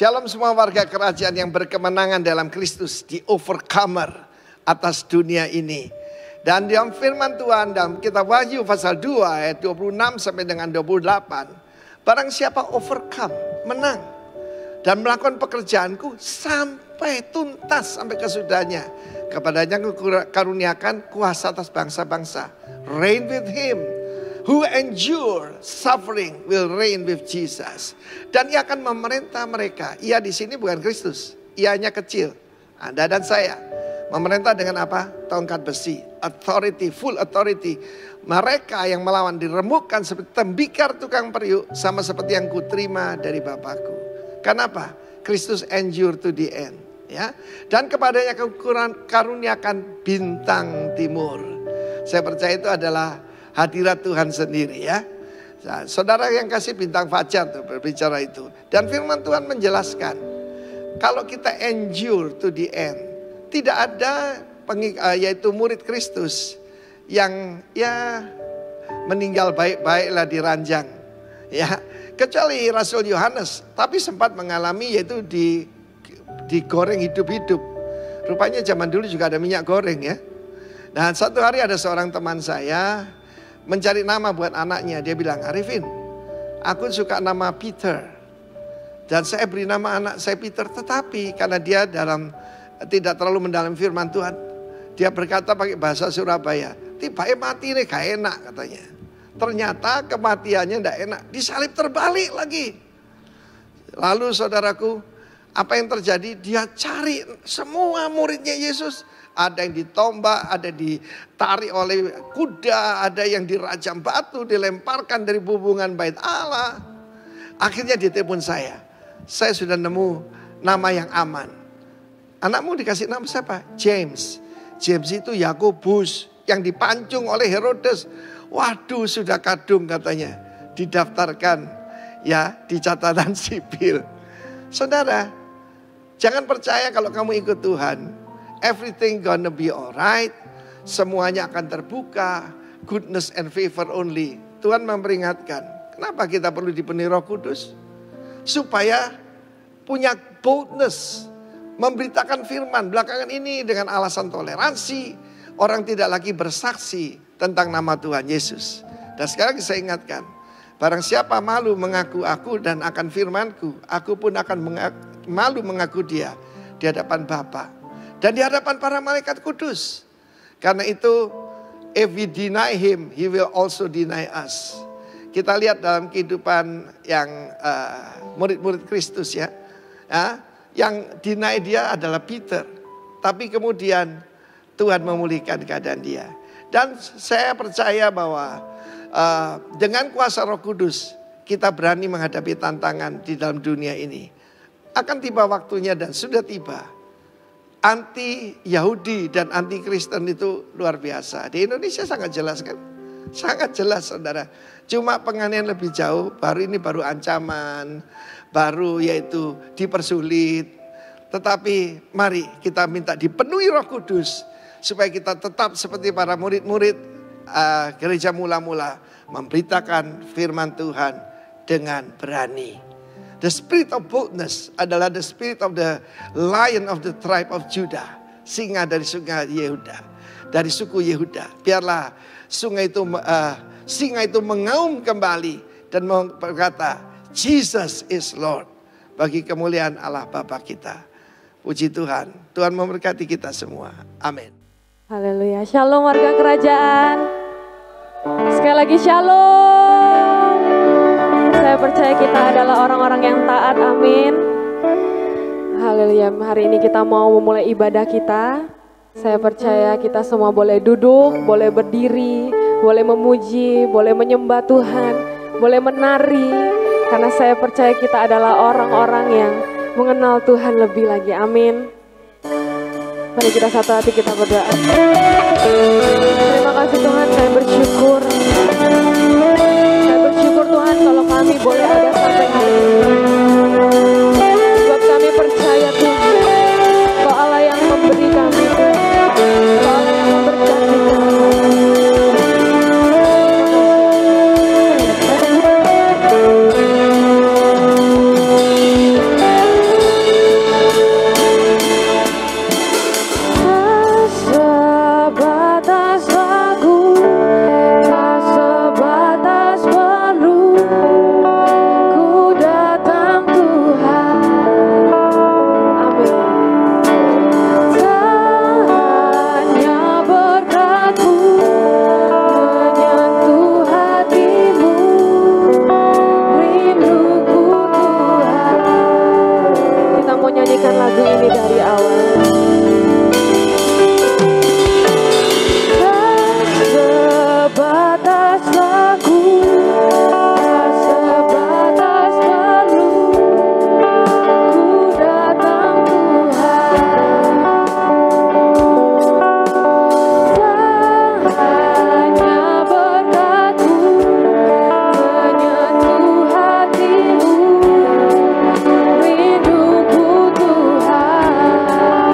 Shalom semua warga kerajaan yang berkemenangan dalam Kristus, di overcomer atas dunia ini. Dan dalam firman Tuhan dalam kitab Wahyu pasal 2 ayat 26 sampai dengan 28. Barang siapa overcome, menang. Dan melakukan pekerjaanku sampai tuntas, sampai kesudahnya. Kepadanya karuniakan kuasa atas bangsa-bangsa. Reign with him. Who endure suffering will reign with Jesus. Dan ia akan memerintah mereka. Ia di sini bukan Kristus. Ianya kecil. Anda dan saya. Memerintah dengan apa? Tongkat besi. Authority, full authority. Mereka yang melawan diremukkan seperti tembikar tukang periuk. Sama seperti yang kuterima dari Bapakku. Kenapa? Kristus endure to the end. Ya. Dan kepadanya karuniakan bintang timur. Saya percaya itu adalah hadirat Tuhan sendiri ya. Nah, saudara yang kasih bintang fajar tuh berbicara itu. Dan firman Tuhan menjelaskan. Kalau kita endure to the end. Tidak ada yaitu murid Kristus. Yang ya meninggal baik-baiklah di ranjang. Ya, kecuali Rasul Yohanes. Tapi sempat mengalami yaitu digoreng hidup-hidup. Rupanya zaman dulu juga ada minyak goreng ya. Nah satu hari ada seorang teman saya mencari nama buat anaknya. Dia bilang, Arifin, aku suka nama Peter. Dan saya beri nama anak saya Peter. Tetapi karena dia tidak terlalu mendalam firman Tuhan. Dia berkata pakai bahasa Surabaya. Tiba-tiba mati nih gak enak katanya. Ternyata kematiannya tidak enak. Disalib terbalik lagi. Lalu saudaraku, apa yang terjadi? Dia cari semua muridnya Yesus. Ada yang ditombak, ada ditarik oleh kuda, ada yang dirajam batu, dilemparkan dari hubungan bait Allah. Akhirnya dia telepon saya. Saya sudah nemu nama yang aman. Anakmu dikasih nama siapa? James. James itu Yakobus yang dipancung oleh Herodes. Waduh, sudah kadung katanya. Didaftarkan ya di catatan sipil. Saudara, jangan percaya kalau kamu ikut Tuhan. Everything gonna be alright. Semuanya akan terbuka. Goodness and favor only. Tuhan memperingatkan. Kenapa kita perlu dipenuhi Roh Kudus? Supaya punya boldness. Memberitakan firman. Belakangan ini dengan alasan toleransi. Orang tidak lagi bersaksi tentang nama Tuhan Yesus. Dan sekarang saya ingatkan. Barang siapa malu mengaku aku dan akan firmanku. Aku pun akan malu mengaku dia. Di hadapan Bapa. Dan di hadapan para malaikat kudus. Karena itu, if we deny him, he will also deny us. Kita lihat dalam kehidupan yang murid-murid Kristus ya. Yang deny dia adalah Peter. Tapi kemudian Tuhan memulihkan keadaan dia. Dan saya percaya bahwa dengan kuasa Roh Kudus, kita berani menghadapi tantangan di dalam dunia ini. Akan tiba waktunya dan sudah tiba. Anti Yahudi dan anti Kristen itu luar biasa. Di Indonesia sangat jelas kan? Sangat jelas saudara. Cuma penganiayaan lebih jauh, baru ancaman, baru yaitu dipersulit. Tetapi mari kita minta dipenuhi Roh Kudus. Supaya kita tetap seperti para murid-murid gereja mula-mula. Memberitakan firman Tuhan dengan berani. The spirit of boldness adalah the spirit of the lion of the tribe of Judah. Singa dari sungai Yehuda. Dari suku Yehuda. Biarlah singa itu mengaum kembali. Dan berkata, Jesus is Lord. Bagi kemuliaan Allah Bapa kita. Puji Tuhan. Tuhan memberkati kita semua. Amin. Haleluya. Shalom warga kerajaan. Sekali lagi shalom. Saya percaya kita adalah orang-orang yang taat. Amin. Haleluya. Hari ini kita mau memulai ibadah kita. Saya percaya kita semua boleh duduk, boleh berdiri, boleh memuji, boleh menyembah Tuhan, boleh menari. Karena saya percaya kita adalah orang-orang yang mengenal Tuhan lebih lagi. Amin. Mari kita satu hati kita berdoa. Terima kasih Tuhan, saya bersyukur. Saya bersyukur Tuhan kalau kami boleh ada sampai hari ini. Sebab kami percaya Tuhan, Kau Allah yang memberi kami, Kau Allah yang memberkati kami. lagu ini dari awal. Sebatas lagu, sebatas perlu, ku datang Tuhan. Tak hanya berkat-Mu menyentuh hatimu, rinduku Tuhan.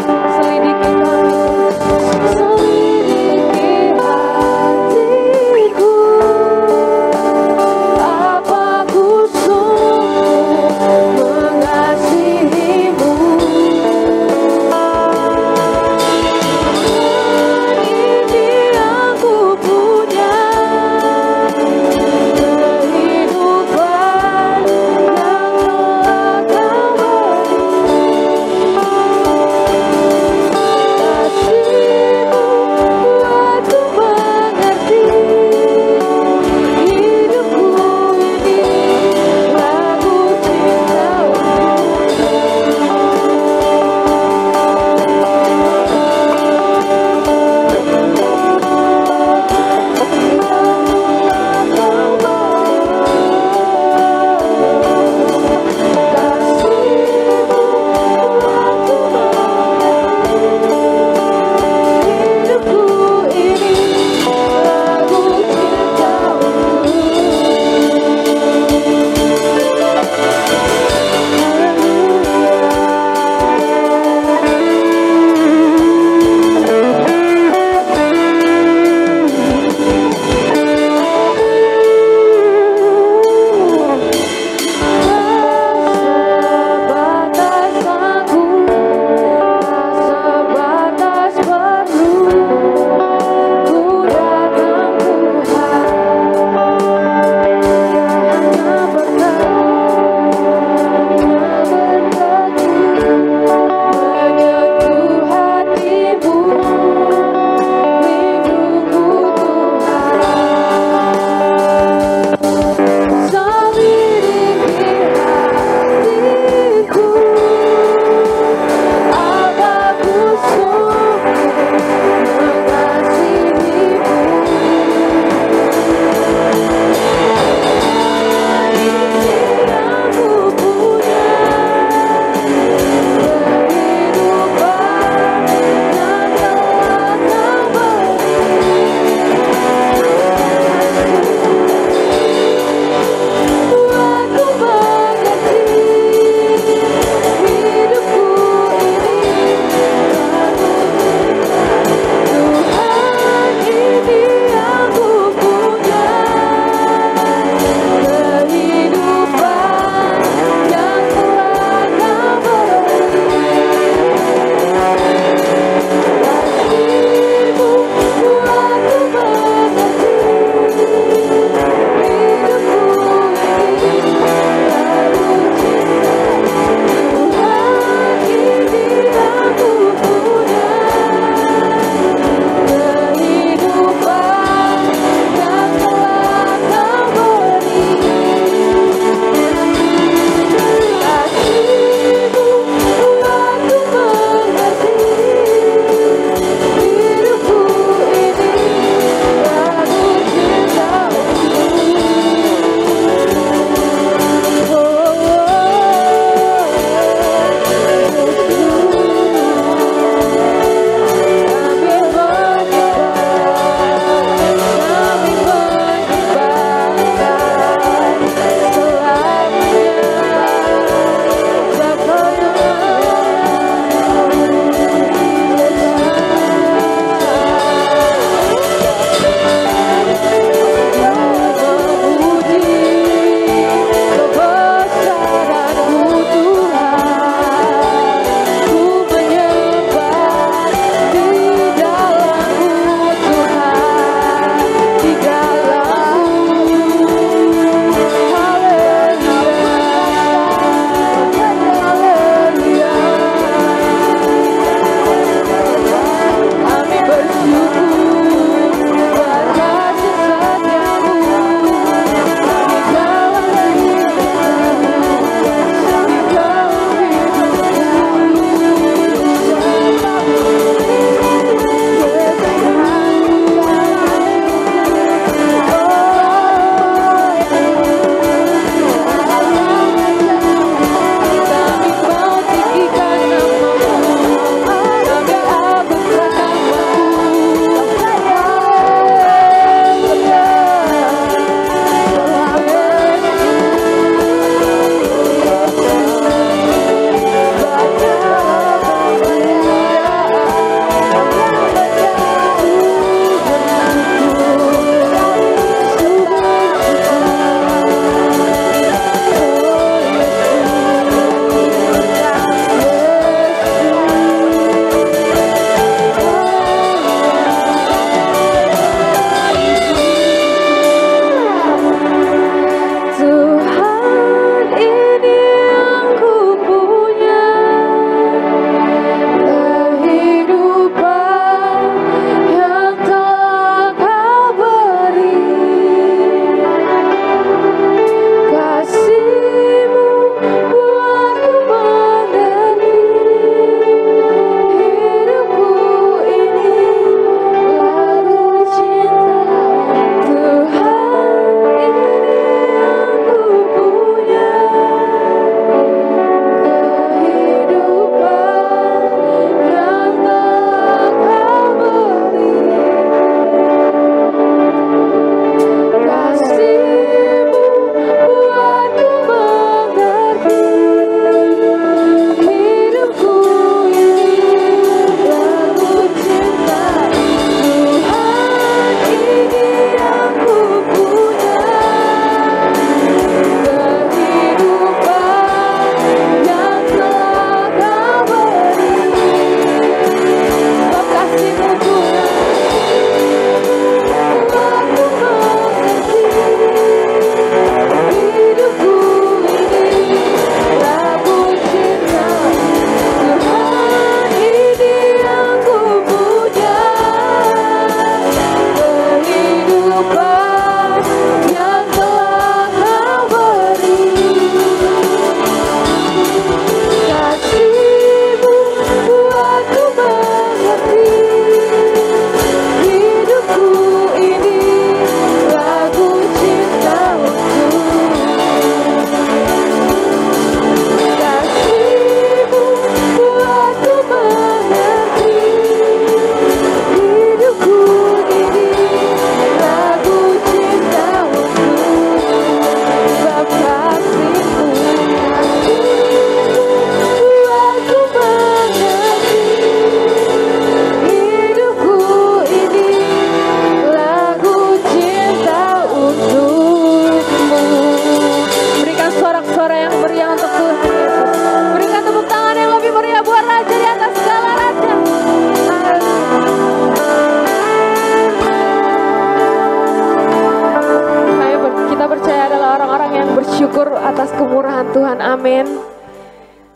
Amin.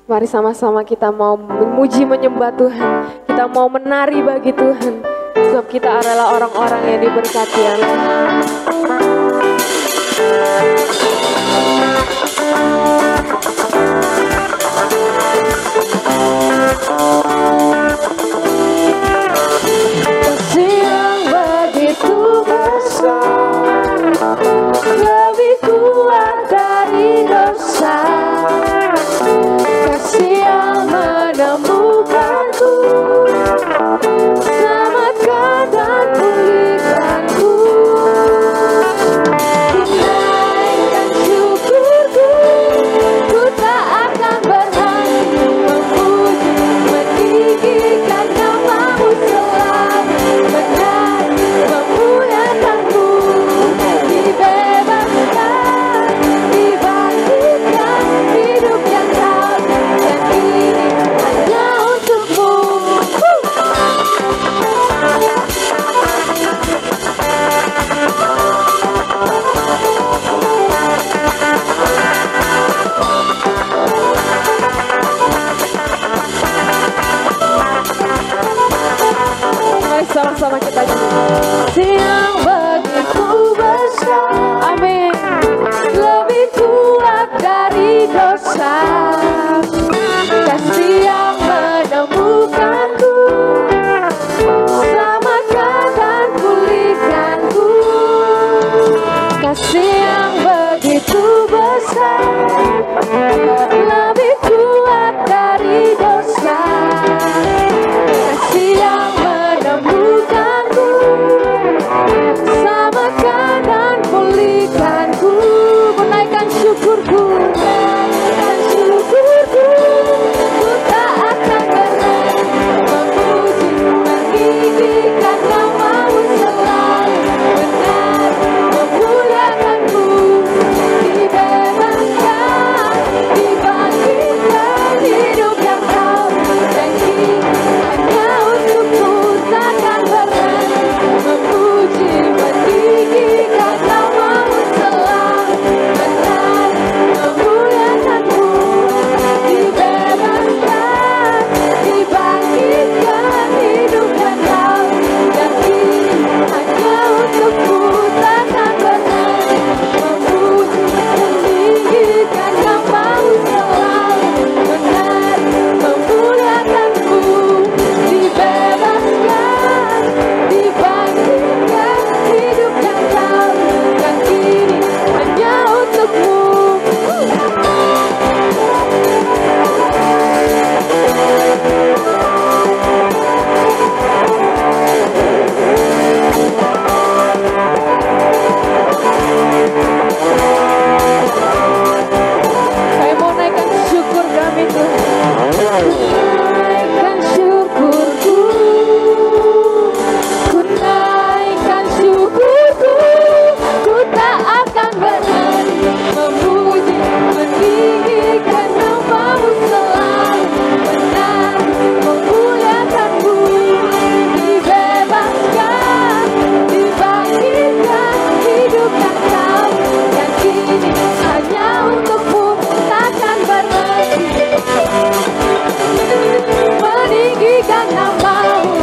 Mari sama-sama kita mau memuji menyembah Tuhan. Kita mau menari bagi Tuhan. Sebab kita adalah orang-orang yang diberkati Allah. Kasih yang begitu besar, lebih kuat dari dosa. Kasih yang menemukanku, selamatkan dan pulihkanku. Naikkan syukurku, ku tak akan berhenti memuji, meninggikan namamu selalu, benar memuliakanmu. Dibebaskan, dibangkitkan, hidup yang kau dan ini hanya untukmu. Mari sama-sama kita nyanyi. Yang begitu besar, amin, lebih kuat dari dosa. Kasih yang menemukanku, selamatkan dan pulihkanku. Kasih yang begitu besar, lebih kuat dari dosa. Kasih yang menemukanku, selamatkan dan pulihkanku. Menaikkan syukurku, menaikkan syukurku, ku tak akan berhenti memuji, meninggikan namamu selalu, benar memuliakanmu. Dibebaskan, dibangkitkan, hidup yang kau janji hanya untukmu. Takkan berhenti memuji, meninggikan namamu selalu, benar memuliakanmu. Dibebaskan, dibangkitkan, hidup yang kau janji hanya untukmu. Takkan berhenti memuji, meninggikan namamu selalu, benar memuliakanmu. Dibebaskan, dibangkitkan, hidup yang kau dan kini hanya untukmu. Saya mau naikkan syukur kami Tuhan. Naikkan syukurku, ku naikkan syukurku, ku tak akan berhenti memuji, meninggikan namamu selalu, benar memuliakanmu. Dibebaskan, dibangkitkan, hidup yang kau dan kini hanya untukmu. Takkan berhenti meninggikan namamu.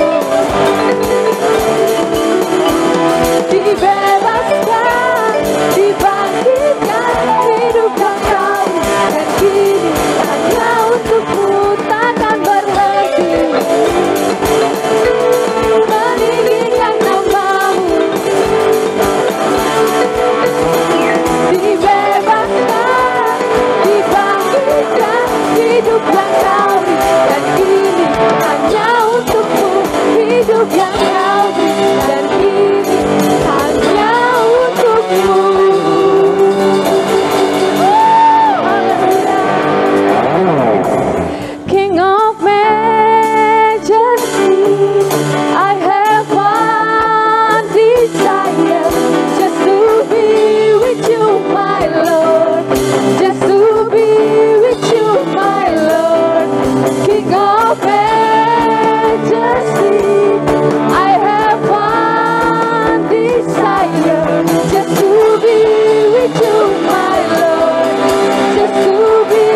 Dibebaskan, dibangkitkan, hidup yang kau dan kini hanya untukmu. Takkan berhenti meninggikan namamu. Dibebaskan, dibangkitkan, hidup yang kau dan kini hanya untukmu. Hidup yang kau dan kini hanya untukmu. King of majesty, I have one desire, just to be with you, my Lord, just to be with you, my Lord. King of majesty, I have one desire, just to be with you, my Lord, just to be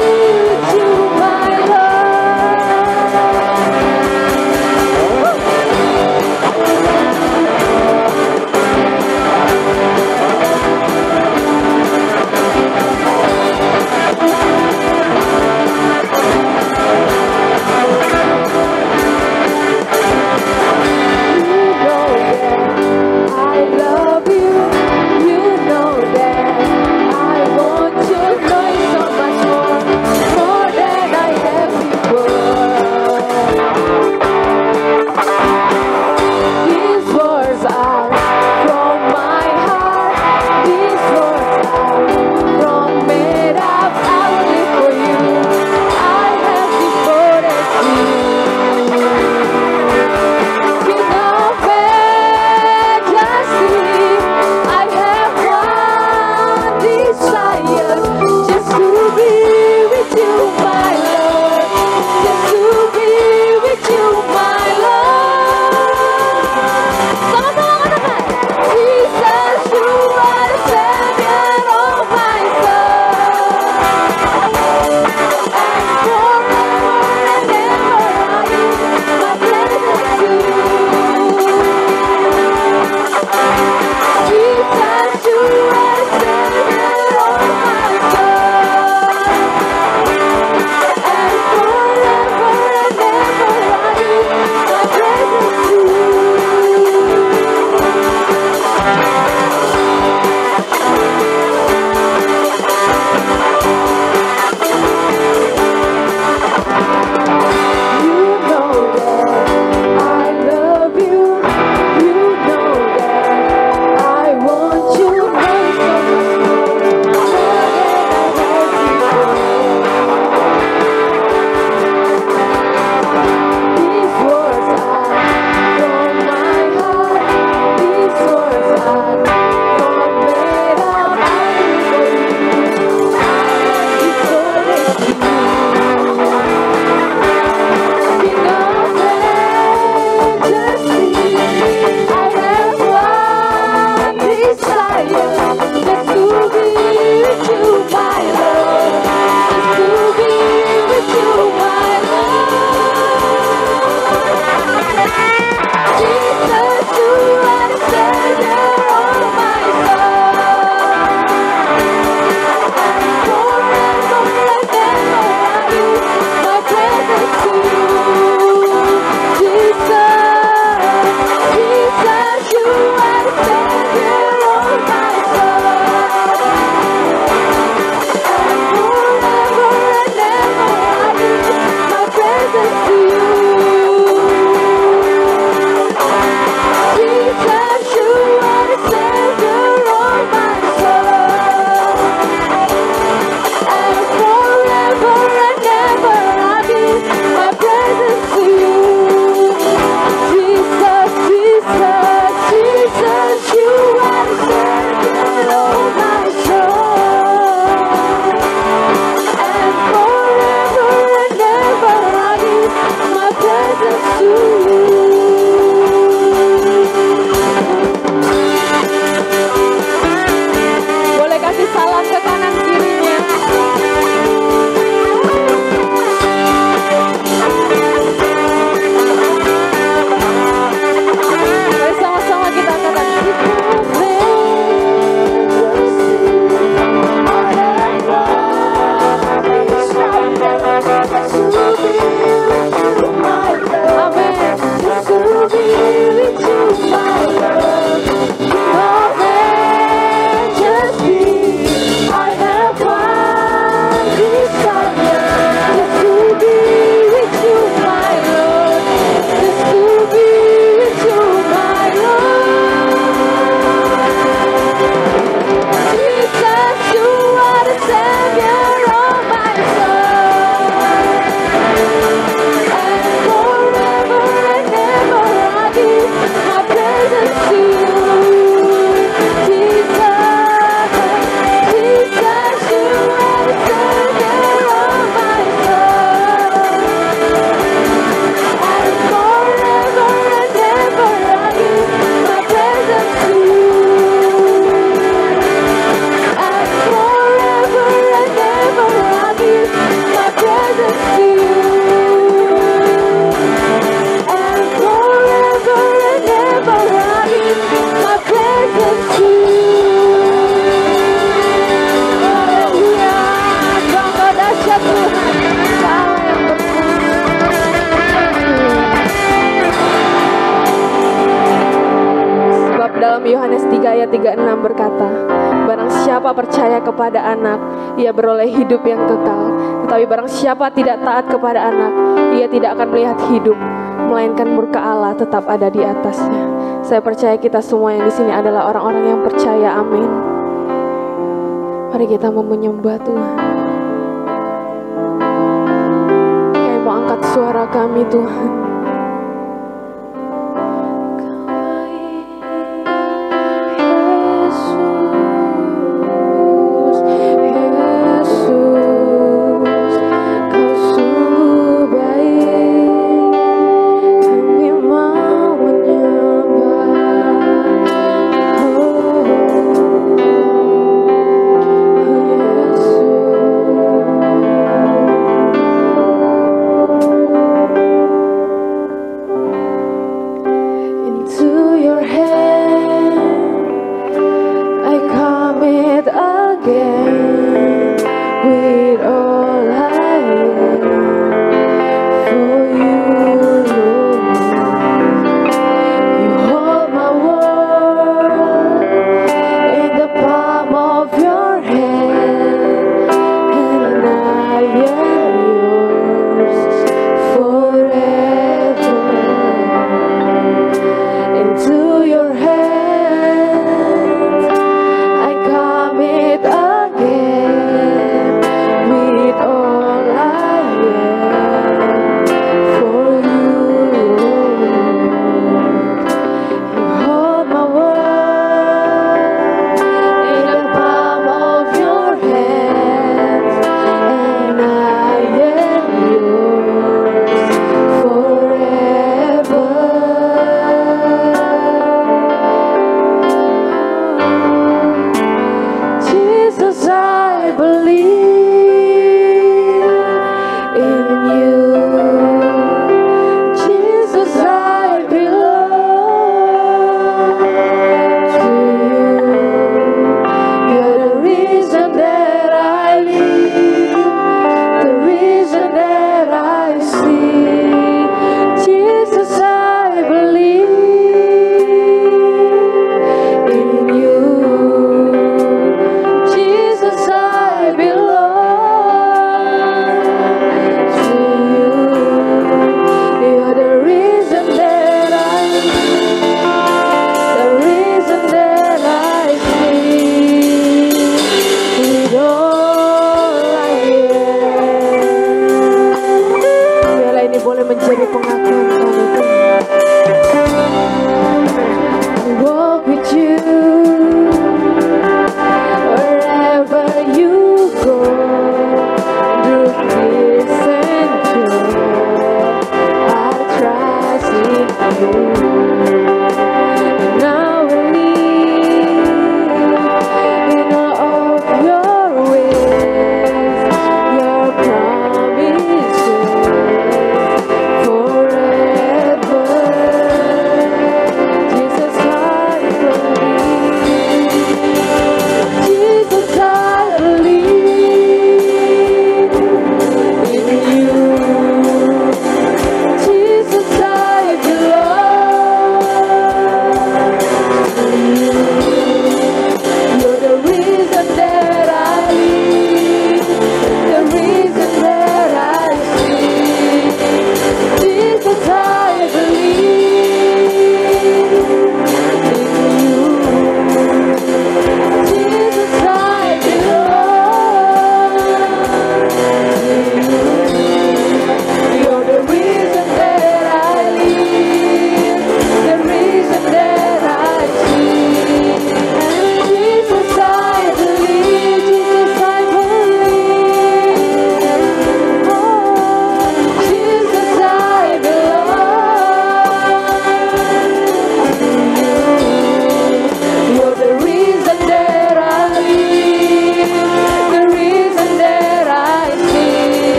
dalam Yohanes 3 ayat 36 berkata, barang siapa percaya kepada anak, ia beroleh hidup yang kekal. Tetapi barang siapa tidak taat kepada anak, ia tidak akan melihat hidup, melainkan murka Allah tetap ada di atasnya. Saya percaya kita semua yang di sini adalah orang-orang yang percaya. Amin. Mari kita mau menyembah Tuhan. Kami mau angkat suara kami Tuhan. Forever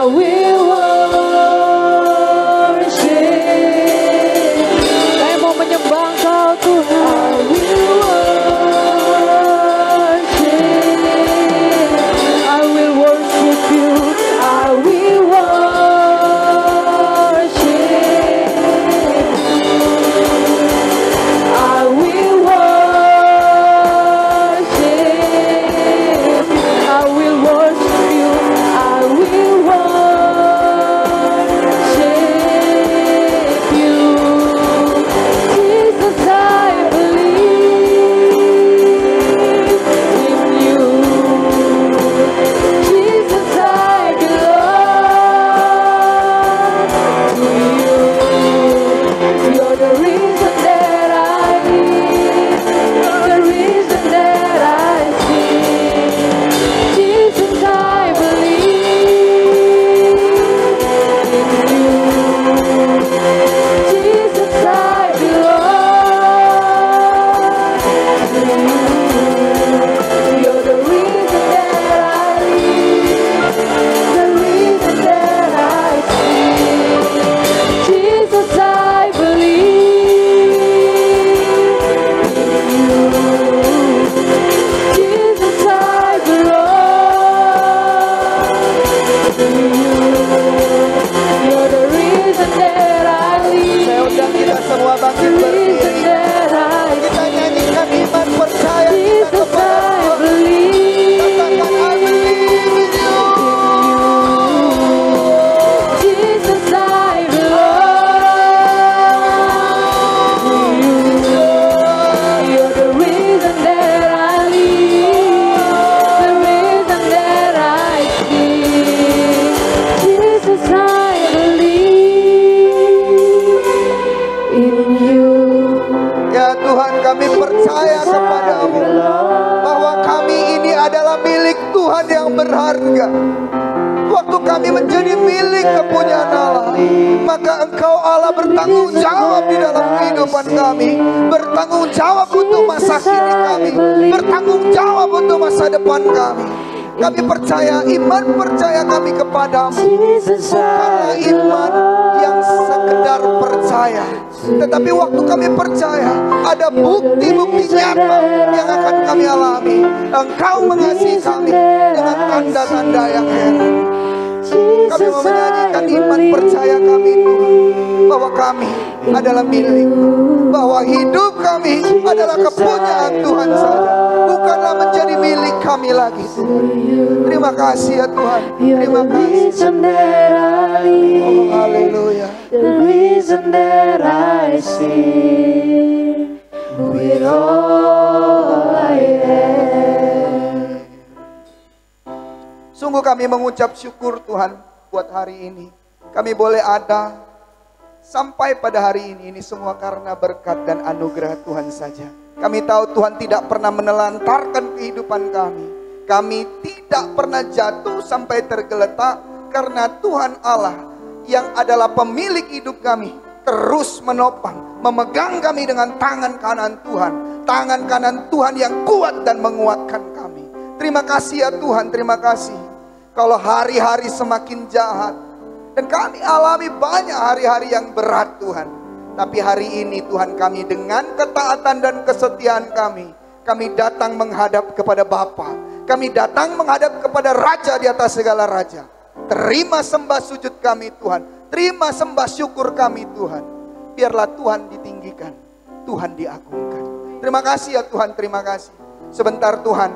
will worship. Saya mau menyembah Engkau Tuhan. I will worship. I will worship you. I will worship. I will worship. I will worship you. I will worship you. Jesus, I believe in you. Jesus, I belong to you. You're the reason that I live, the reason that I sing. Jesus, I believe in you. Jesus, I belong to you. You're the reason that I live, the reason that I sing. Jesus, I believe in you. Jesus, I belong to you. You're the reason that I live, Saya undang kita semua the bangkit reason berdiri. that I Kita nyanyikan iman percaya kita Jesus, kepada I Tuhan. believe Katakan I believe in you. Jesus, I belong to you. You're the reason that I live, the reason that I sing. Jesus, I believe in you. Ya Tuhan, kami percaya kepadamu bahwa kami ini adalah milik Tuhan yang berharga. Waktu kami menjadi milik kepunyaan Allah, maka Engkau Allah bertanggung jawab di dalam kehidupan kami, bertanggung jawab untuk masa kini kami, bertanggung jawab untuk masa depan kami. Kami percaya, iman percaya kami kepadamu, bukanlah iman yang sekedar percaya, tetapi waktu kami percaya, ada bukti-bukti nyata yang akan kami alami. Engkau mengasihi kami dengan tanda-tanda yang heran. Kami mau menyanyikan iman percaya kami Tuhan, bahwa kami adalah milik, bahwa hidup kami adalah kepunyaan Tuhan saja, bukanlah menjadi milik kami lagi Tuhan. Terima kasih ya Tuhan, terima kasih. Oh haleluya. The reason that I sing with all I am. Sungguh kami mengucap syukur Tuhan buat hari ini. Kami boleh ada sampai pada hari ini semua karena berkat dan anugerah Tuhan saja. Kami tahu Tuhan tidak pernah menelantarkan kehidupan kami. Kami tidak pernah jatuh sampai tergeletak karena Tuhan Allah yang adalah pemilik hidup kami terus menopang, memegang kami dengan tangan kanan Tuhan. Tangan kanan Tuhan yang kuat dan menguatkan kami. Terima kasih ya Tuhan, terima kasih. Kalau hari-hari semakin jahat dan kami alami banyak hari-hari yang berat Tuhan, tapi hari ini Tuhan kami dengan ketaatan dan kesetiaan kami datang menghadap kepada Bapa. Kami datang menghadap kepada Raja di atas segala raja. Terima sembah sujud kami Tuhan, terima sembah syukur kami Tuhan. Biarlah Tuhan ditinggikan, Tuhan diagungkan. Terima kasih ya Tuhan, terima kasih. Sebentar Tuhan,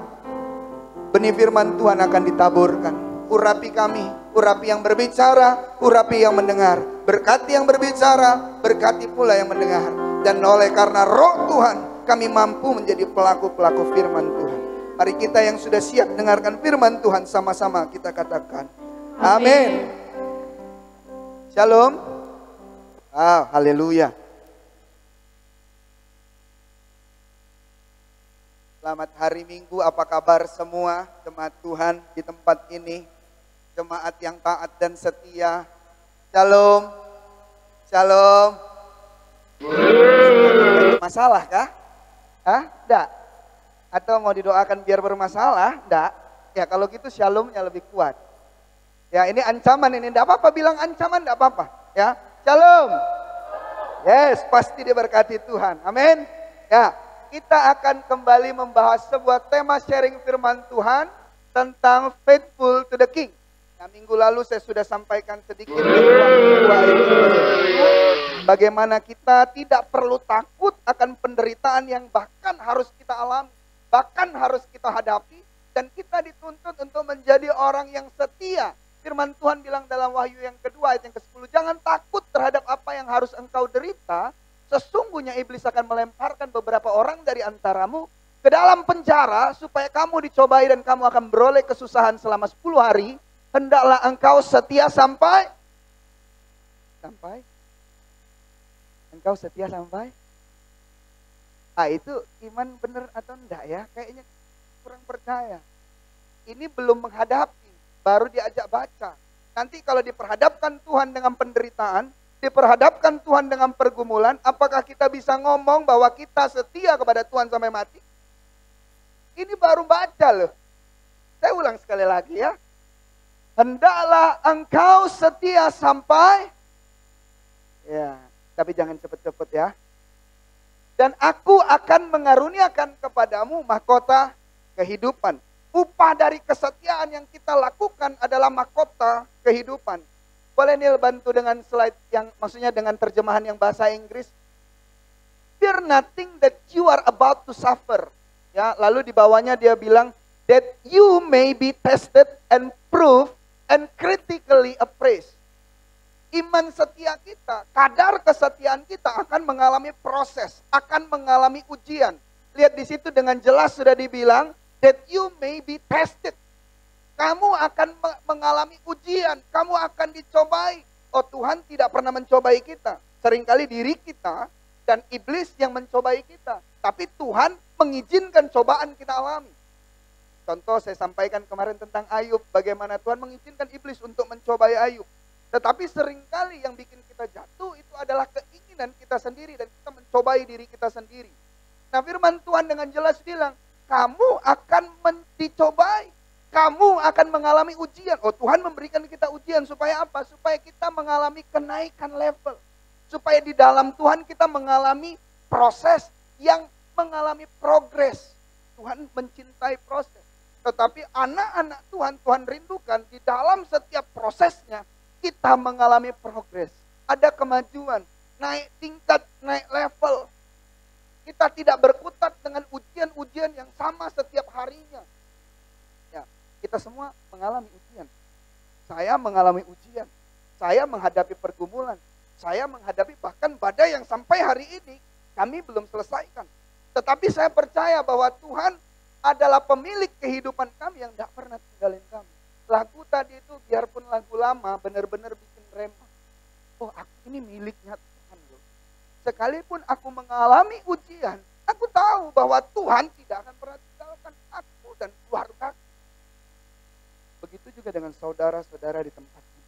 benih firman Tuhan akan ditaburkan. Urapi kami, urapi yang berbicara, urapi yang mendengar. Berkati yang berbicara, berkati pula yang mendengar. Dan oleh karena Roh Tuhan, kami mampu menjadi pelaku-pelaku firman Tuhan. Mari kita yang sudah siap dengarkan firman Tuhan sama-sama kita katakan amin. Shalom. Haleluya. Selamat hari Minggu, apa kabar semua jemaat Tuhan di tempat ini, jemaat yang taat dan setia. Shalom, shalom. Masalah kah? Enggak. Atau mau didoakan biar bermasalah? Enggak. Ya kalau gitu shalomnya lebih kuat. Ya, ini ancaman ini. Tidak apa-apa bilang ancaman, tidak apa-apa. Ya, shalom. Yes, pasti diberkati Tuhan. Amin. Ya, kita akan kembali membahas sebuah tema sharing firman Tuhan tentang faithful to the King. Nah, minggu lalu saya sudah sampaikan sedikit bagaimana kita tidak perlu takut akan penderitaan yang bahkan harus kita alami, bahkan harus kita hadapi, dan kita dituntut untuk menjadi orang yang setia. Firman Tuhan bilang dalam Wahyu yang kedua ayat yang ke-10, jangan takut terhadap apa yang harus engkau derita, sesungguhnya iblis akan melemparkan beberapa orang dari antaramu ke dalam penjara supaya kamu dicobai dan kamu akan beroleh kesusahan selama 10 hari. Hendaklah engkau setia sampai engkau setia sampai. Itu iman benar atau enggak ya? Kayaknya kurang percaya. Ini belum menghadapi, baru diajak baca. Nanti kalau diperhadapkan Tuhan dengan penderitaan, diperhadapkan Tuhan dengan pergumulan, apakah kita bisa ngomong bahwa kita setia kepada Tuhan sampai mati? Ini baru baca loh. Saya ulang sekali lagi ya. Hendaklah engkau setia sampai. Ya, tapi jangan cepet-cepet ya. Dan aku akan mengaruniakan kepadamu mahkota kehidupan. Upah dari kesetiaan yang kita lakukan adalah mahkota kehidupan. Boleh Nil bantu dengan slide yang maksudnya dengan terjemahan yang bahasa Inggris. Fear nothing that you are about to suffer. Ya, lalu di bawahnya dia bilang that you may be tested and proved and critically appraised. Iman setia kita, kadar kesetiaan kita akan mengalami proses, akan mengalami ujian. Lihat di situ dengan jelas sudah dibilang that you may be tested. Kamu akan mengalami ujian, kamu akan dicobai. Oh, Tuhan tidak pernah mencobai kita. Seringkali diri kita dan iblis yang mencobai kita. Tapi Tuhan mengizinkan cobaan kita alami. Contoh saya sampaikan kemarin tentang Ayub. Bagaimana Tuhan mengizinkan iblis untuk mencobai Ayub. Tetapi seringkali yang bikin kita jatuh itu adalah keinginan kita sendiri. Dan kita mencobai diri kita sendiri. Nah, firman Tuhan dengan jelas bilang, kamu akan dicobai. Kamu akan mengalami ujian. Oh, Tuhan memberikan kita ujian supaya apa? Supaya kita mengalami kenaikan level. Supaya di dalam Tuhan kita mengalami proses yang mengalami progres. Tuhan mencintai proses. Tetapi anak-anak Tuhan, Tuhan rindukan di dalam setiap prosesnya kita mengalami progres. Ada kemajuan, naik tingkat, naik level. Kita tidak berkutat dengan ujian-ujian yang sama setiap harinya. Ya, kita semua mengalami ujian. Saya mengalami ujian. Saya menghadapi pergumulan. Saya menghadapi bahkan badai yang sampai hari ini kami belum selesaikan. Tetapi saya percaya bahwa Tuhan adalah pemilik kehidupan kami yang tidak pernah tinggalin kami. Lagu tadi itu biarpun lagu lama benar-benar bikin remah. Oh, aku ini miliknya Tuhan loh. Sekalipun aku mengalami ujian, aku tahu bahwa Tuhan tidak akan pernah tinggalkan aku dan keluarga. Begitu juga dengan saudara-saudara di tempat ini.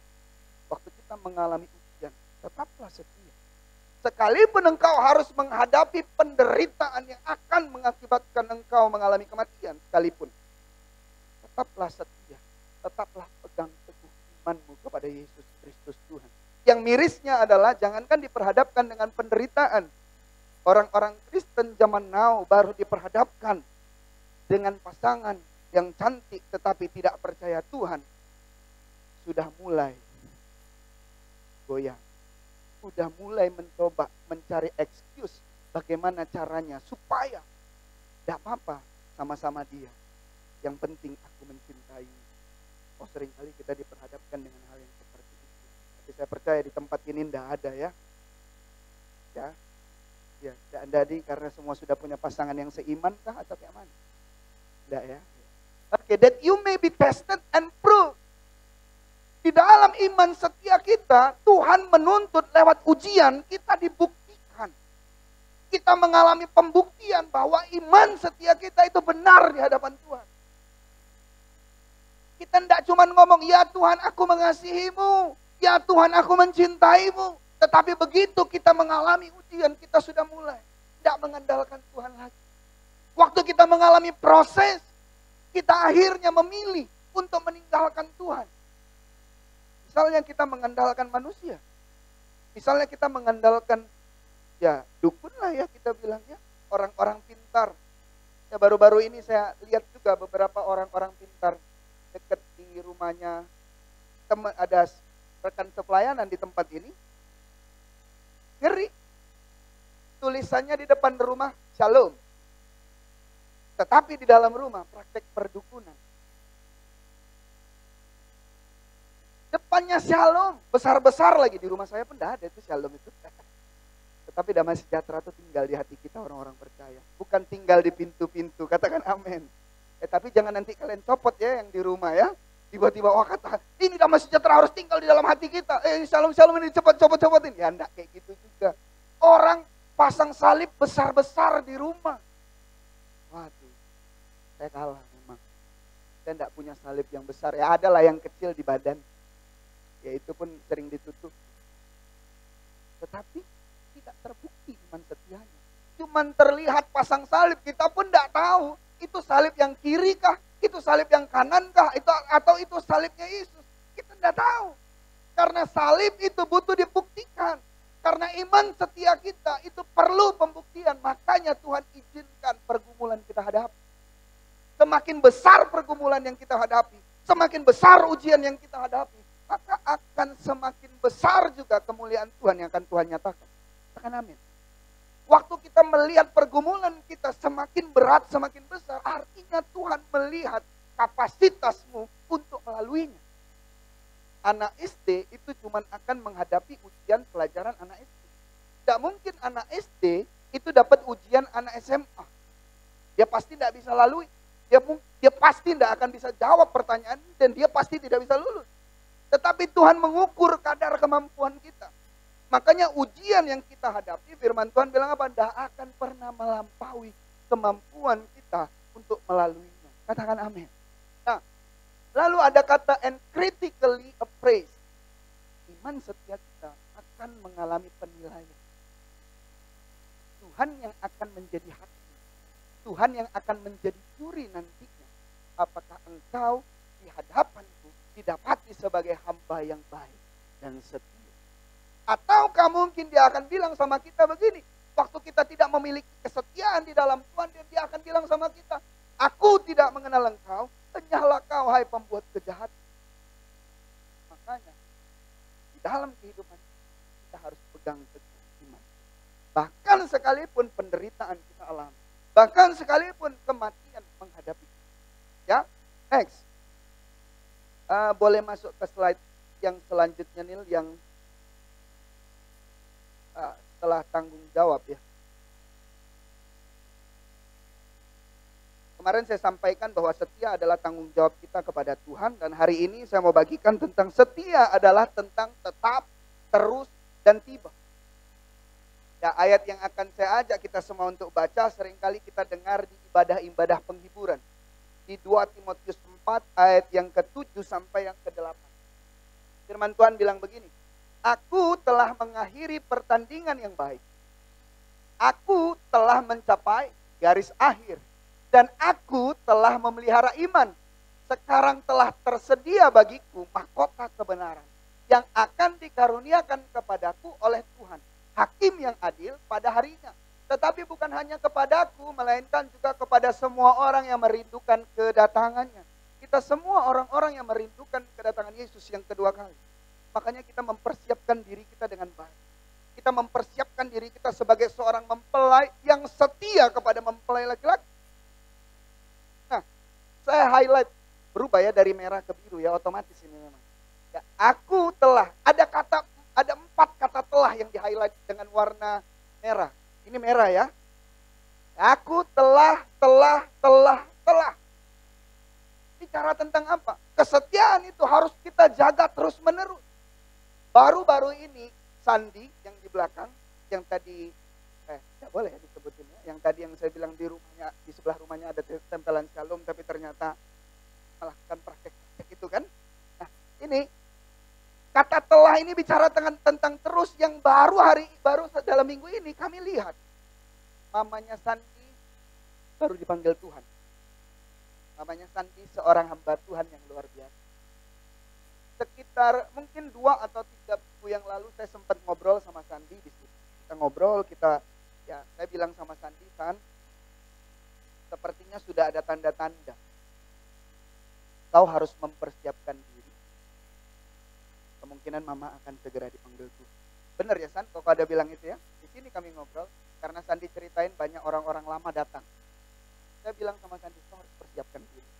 Waktu kita mengalami ujian, tetaplah setia. Sekalipun engkau harus menghadapi penderitaan yang akan mengakibatkan engkau mengalami kematian sekalipun, tetaplah setia, tetaplah pegang teguh imanmu kepada Yesus Kristus Tuhan. Yang mirisnya adalah jangankan diperhadapkan dengan penderitaan. Orang-orang Kristen zaman now baru diperhadapkan dengan pasangan yang cantik tetapi tidak percaya Tuhan. Sudah mulai goyang. Sudah mulai mencoba mencari excuse bagaimana caranya supaya tidak apa-apa sama-sama dia. Yang penting aku mencintai. Oh, seringkali kita diperhadapkan dengan hal yang seperti itu. Tapi saya percaya di tempat ini tidak ada ya. Ya, tidak ada karena semua sudah punya pasangan yang seiman kah atau kayak mana? Tidak ya. Oke, that you may be tested and proved. Di dalam iman setia kita, Tuhan menuntut lewat ujian, kita dibuktikan. Kita mengalami pembuktian bahwa iman setia kita itu benar di hadapan Tuhan. Kita tidak cuma ngomong, ya Tuhan aku mengasihimu, ya Tuhan aku mencintaimu. Tetapi begitu kita mengalami ujian, kita sudah mulai tidak mengandalkan Tuhan lagi. Waktu kita mengalami proses, kita akhirnya memilih untuk meninggalkan Tuhan. Misalnya kita mengandalkan manusia. Misalnya kita mengandalkan, ya dukun lah ya kita bilang ya. Orang-orang pintar. Ya baru-baru ini saya lihat juga beberapa orang-orang pintar dekat di rumahnya. Ada rekan sepelayanan di tempat ini. Ngeri. Tulisannya di depan rumah, Shalom. Tetapi di dalam rumah praktek perdukunan. Depannya Shalom, besar-besar lagi. Di rumah saya pun tidak ada itu Shalom itu. Tetapi damai sejahtera itu tinggal di hati kita orang-orang percaya. Bukan tinggal di pintu-pintu, katakan amin. Tapi jangan nanti kalian copot ya yang di rumah ya. Tiba-tiba kata, ini damai sejahtera harus tinggal di dalam hati kita. Shalom-shalom ini cepat copot-copotin. Ya enggak kayak gitu juga. Orang pasang salib besar-besar di rumah. Waduh, saya kalah memang. Saya enggak punya salib yang besar. Ya adalah yang kecil di badan. Ya itu pun sering ditutup. Tetapi tidak terbukti iman setianya. Cuman terlihat pasang salib, kita pun tidak tahu. Itu salib yang kiri kah? Itu salib yang kanan kah? Atau itu salibnya Yesus? Kita tidak tahu. Karena salib itu butuh dibuktikan. Karena iman setia kita itu perlu pembuktian. Makanya Tuhan izinkan pergumulan kita hadapi. Semakin besar pergumulan yang kita hadapi, semakin besar ujian yang kita hadapi, maka akan semakin besar juga kemuliaan Tuhan yang akan Tuhan nyatakan. Katakan amin. Waktu kita melihat pergumulan kita semakin berat, semakin besar, artinya Tuhan melihat kapasitasmu untuk melaluinya. Anak SD itu cuma akan menghadapi ujian pelajaran anak SD. Tidak mungkin anak SD itu dapat ujian anak SMA. Dia pasti tidak bisa lalui. Dia pasti tidak akan bisa jawab pertanyaan dan dia pasti tidak bisa lulus. Tetapi Tuhan mengukur kadar kemampuan kita. Makanya ujian yang kita hadapi, firman Tuhan bilang apa? Tidak akan pernah melampaui kemampuan kita untuk melaluinya. Katakan amin. Nah, lalu ada kata and critically appraised. Iman setia kita akan mengalami penilaian. Tuhan yang akan menjadi hakim. Tuhan yang akan menjadi juri nantinya. Apakah engkau di hadapanku didapati sebagai hamba yang baik dan setia. Ataukah mungkin dia akan bilang sama kita begini. Waktu kita tidak memiliki kesetiaan di dalam Tuhan, dia akan bilang sama kita, aku tidak mengenal engkau, enyahlah kau hai pembuat kejahatan. Makanya di dalam kehidupan kita harus pegang teguh iman. Bahkan sekalipun penderitaan kita alami, bahkan sekalipun kematian menghadapi kita. Ya, next. Boleh masuk ke slide yang selanjutnya Nil, yang setelah tanggung jawab ya. Kemarin saya sampaikan bahwa setia adalah tanggung jawab kita kepada Tuhan. Dan hari ini saya mau bagikan tentang setia adalah tentang tetap, terus, dan tiba. Ya, ayat yang akan saya ajak kita semua untuk baca seringkali kita dengar di ibadah-ibadah penghiburan. Di 2 Timotius 4 ayat yang ke-7 sampai yang ke-8. Firman Tuhan bilang begini. Aku telah mengakhiri pertandingan yang baik. Aku telah mencapai garis akhir. Dan aku telah memelihara iman. Sekarang telah tersedia bagiku mahkota kebenaran. Yang akan dikaruniakan kepadaku oleh Tuhan. Hakim yang adil pada harinya. Tetapi bukan hanya kepadaku, melainkan juga kepada semua orang yang merindukan kedatangannya. Kita semua orang-orang yang merindukan kedatangan Yesus yang kedua kali. Makanya kita mempersiapkan diri kita dengan baik. Kita mempersiapkan diri kita sebagai seorang mempelai yang setia kepada mempelai laki-laki. Nah, saya highlight berubah ya dari merah ke biru ya, otomatis ini memang. Ya, aku telah, ada 4 kata telah yang di-highlight dengan warna merah. Ini merah ya. Aku telah. Bicara tentang apa? Kesetiaan itu harus kita jaga terus menerus. Baru-baru ini Sandi yang di belakang, yang tadi, ya boleh ya disebutin ya. Yang tadi yang saya bilang di sebelah rumahnya ada tempelan Shalom, tapi ternyata melakukan praktek-praktek itu kan. Nah ini, kata telah ini bicara tentang terus yang baru dalam minggu ini kami lihat. Mamanya Sandi baru dipanggil Tuhan. Mamanya Sandi seorang hamba Tuhan yang luar biasa. sekitar mungkin 2 atau 3 minggu yang lalu saya sempat ngobrol sama Sandi di situ. Kita ngobrol, saya bilang sama Sandi, San, sepertinya sudah ada tanda-tanda. Kau harus mempersiapkan diri. Kemungkinan mama akan segera dipanggil Tuhan. Benar ya San, kok ada bilang itu ya? Di sini kami ngobrol, karena Sandi ceritain banyak orang-orang lama datang. Saya bilang sama Sandi, kau harus persiapkan diri.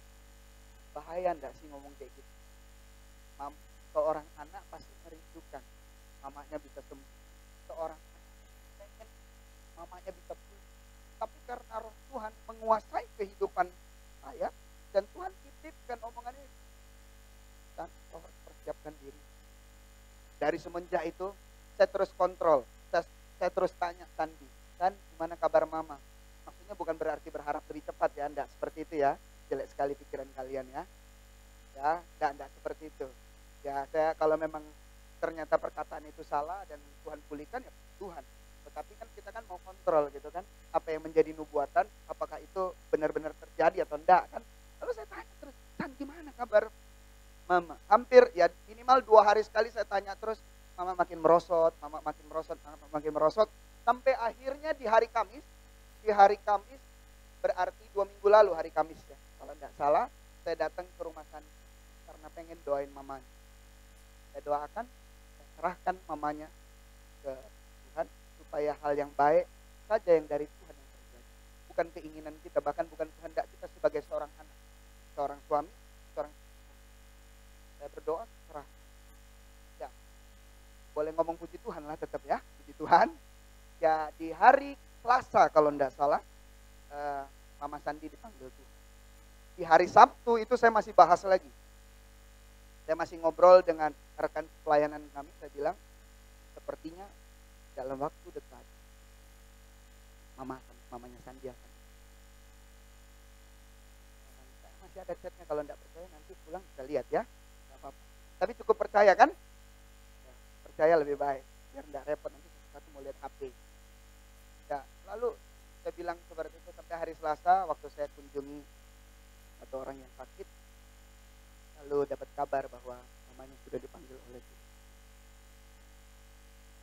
Bahaya enggak sih ngomong kayak gitu? Seorang anak pasti merindukan mamanya bisa sembuh. Seorang anak pengen mamanya bisa pulih. Tapi karena roh Tuhan menguasai kehidupan saya, dan Tuhan titipkan omongannya, dan kau harus persiapkan diri. Dari semenjak itu, saya terus kontrol. Saya terus tanya Sandi, San, gimana kabar mama? Maksudnya bukan berarti berharap lebih cepat ya, enggak seperti itu ya. Jelek sekali pikiran kalian ya. Ya, enggak seperti itu. Ya, saya kalau memang ternyata perkataan itu salah dan Tuhan pulihkan ya Tuhan. Tetapi kan kita kan mau kontrol gitu kan. Apa yang menjadi nubuatan, apakah itu benar-benar terjadi atau enggak kan. Lalu saya tanya terus, San gimana kabar mama? Hampir ya minimal 2 hari sekali saya tanya terus. Mama makin merosot, mama makin merosot. Sampai akhirnya di hari Kamis berarti 2 minggu lalu hari Kamis ya. Kalau enggak salah, saya datang ke rumah Sandi karena pengen doain mamanya. Saya doakan, saya serahkan mamanya ke Tuhan supaya hal yang baik saja yang dari Tuhan yang terjadi. Bukan keinginan kita, bahkan bukan kehendak kita sebagai seorang anak, seorang suami, seorang istri. Saya berdoa, serah. Ya, boleh ngomong puji Tuhan lah tetap ya, puji Tuhan. Ya di hari Selasa kalau enggak salah, Mama Sandi dipanggil Tuhan. Di hari Sabtu itu saya masih bahas lagi. Saya masih ngobrol dengan rekan pelayanan kami, saya bilang, sepertinya dalam waktu dekat, mamanya Sandi akan. Saya masih ada chatnya, kalau tidak percaya nanti pulang bisa lihat ya. Gak apa-apa. Tapi cukup percaya kan? Ya, percaya lebih baik, biar tidak repot nanti satu mau lihat HP. Ya, lalu saya bilang seperti itu sampai hari Selasa waktu saya kunjungi satu orang yang sakit. Lalu dapat kabar bahwa mamanya sudah dipanggil oleh Tuhan.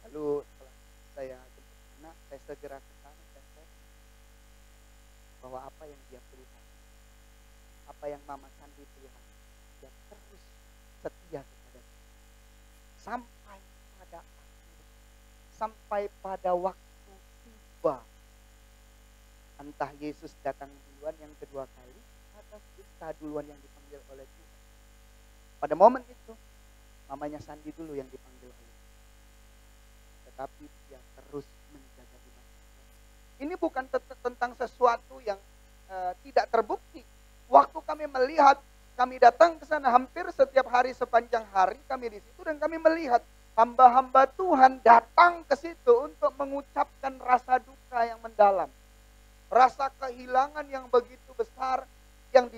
Lalu setelah saya jemput anak, saya segera ke sana dan saya bahwa apa yang dia pelihara, apa yang Mama Sandi pelihara, dia terus setia kepada Tuhan. Sampai pada waktu tiba, entah Yesus datang duluan yang kedua kali, atau kita duluan yang dipanggil oleh Tuhan. Pada momen itu, mamanya Sandi dulu yang dipanggil oleh Tuhan. Tetapi dia terus menjaga di masa. Ini bukan tentang sesuatu yang tidak terbukti. Waktu kami melihat, kami datang ke sana hampir setiap hari sepanjang hari kami di situ dan kami melihat hamba-hamba Tuhan datang ke situ untuk mengucapkan rasa duka yang mendalam. Rasa kehilangan yang begitu besar yang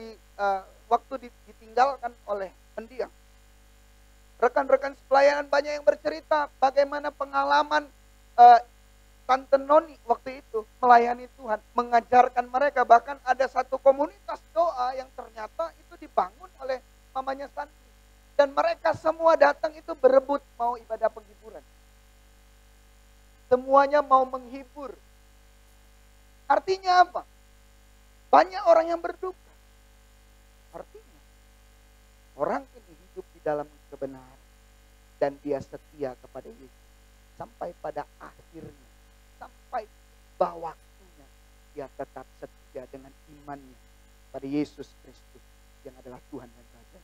waktu ditinggalkan oleh pendiam. Rekan-rekan pelayanan banyak yang bercerita bagaimana pengalaman Tante Noni waktu itu melayani Tuhan, mengajarkan mereka. Bahkan ada satu komunitas doa yang ternyata itu dibangun oleh mamanya Sandi. Dan mereka semua datang itu berebut mau ibadah penghiburan. Semuanya mau menghibur. Artinya apa? Banyak orang yang berduka. Artinya orang ini hidup di dalam kebenaran dan dia setia kepada Yesus sampai pada akhirnya, sampai tiba waktunya dia tetap setia dengan imannya pada Yesus Kristus yang adalah Tuhan dan Raja.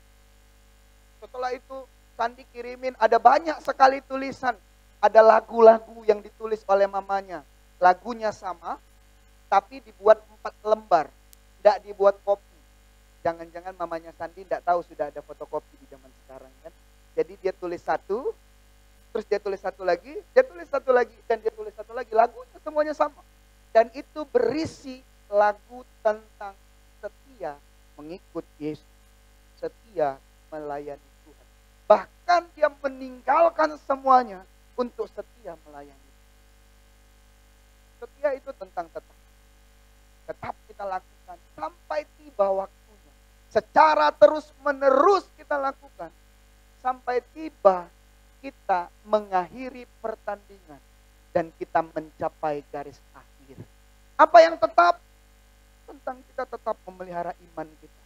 Setelah itu Sandi kirimin ada banyak sekali tulisan, ada lagu-lagu yang ditulis oleh mamanya, lagunya sama tapi dibuat 4 lembar, tidak dibuat kopi. Jangan-jangan mamanya Sandi tidak tahu sudah ada fotokopi di zaman sekarang kan. Jadi dia tulis satu, terus dia tulis satu lagi, dia tulis satu lagi, dan dia tulis satu lagi. Lagunya semuanya sama. Dan itu berisi lagu tentang setia mengikut Yesus. Setia melayani Tuhan. Bahkan dia meninggalkan semuanya untuk setia melayani. Setia itu tentang tetap kita lakukan sampai tiba waktunya. Secara terus menerus kita lakukan sampai tiba kita mengakhiri pertandingan dan kita mencapai garis akhir. Apa yang tetap? Tentang kita tetap memelihara iman kita.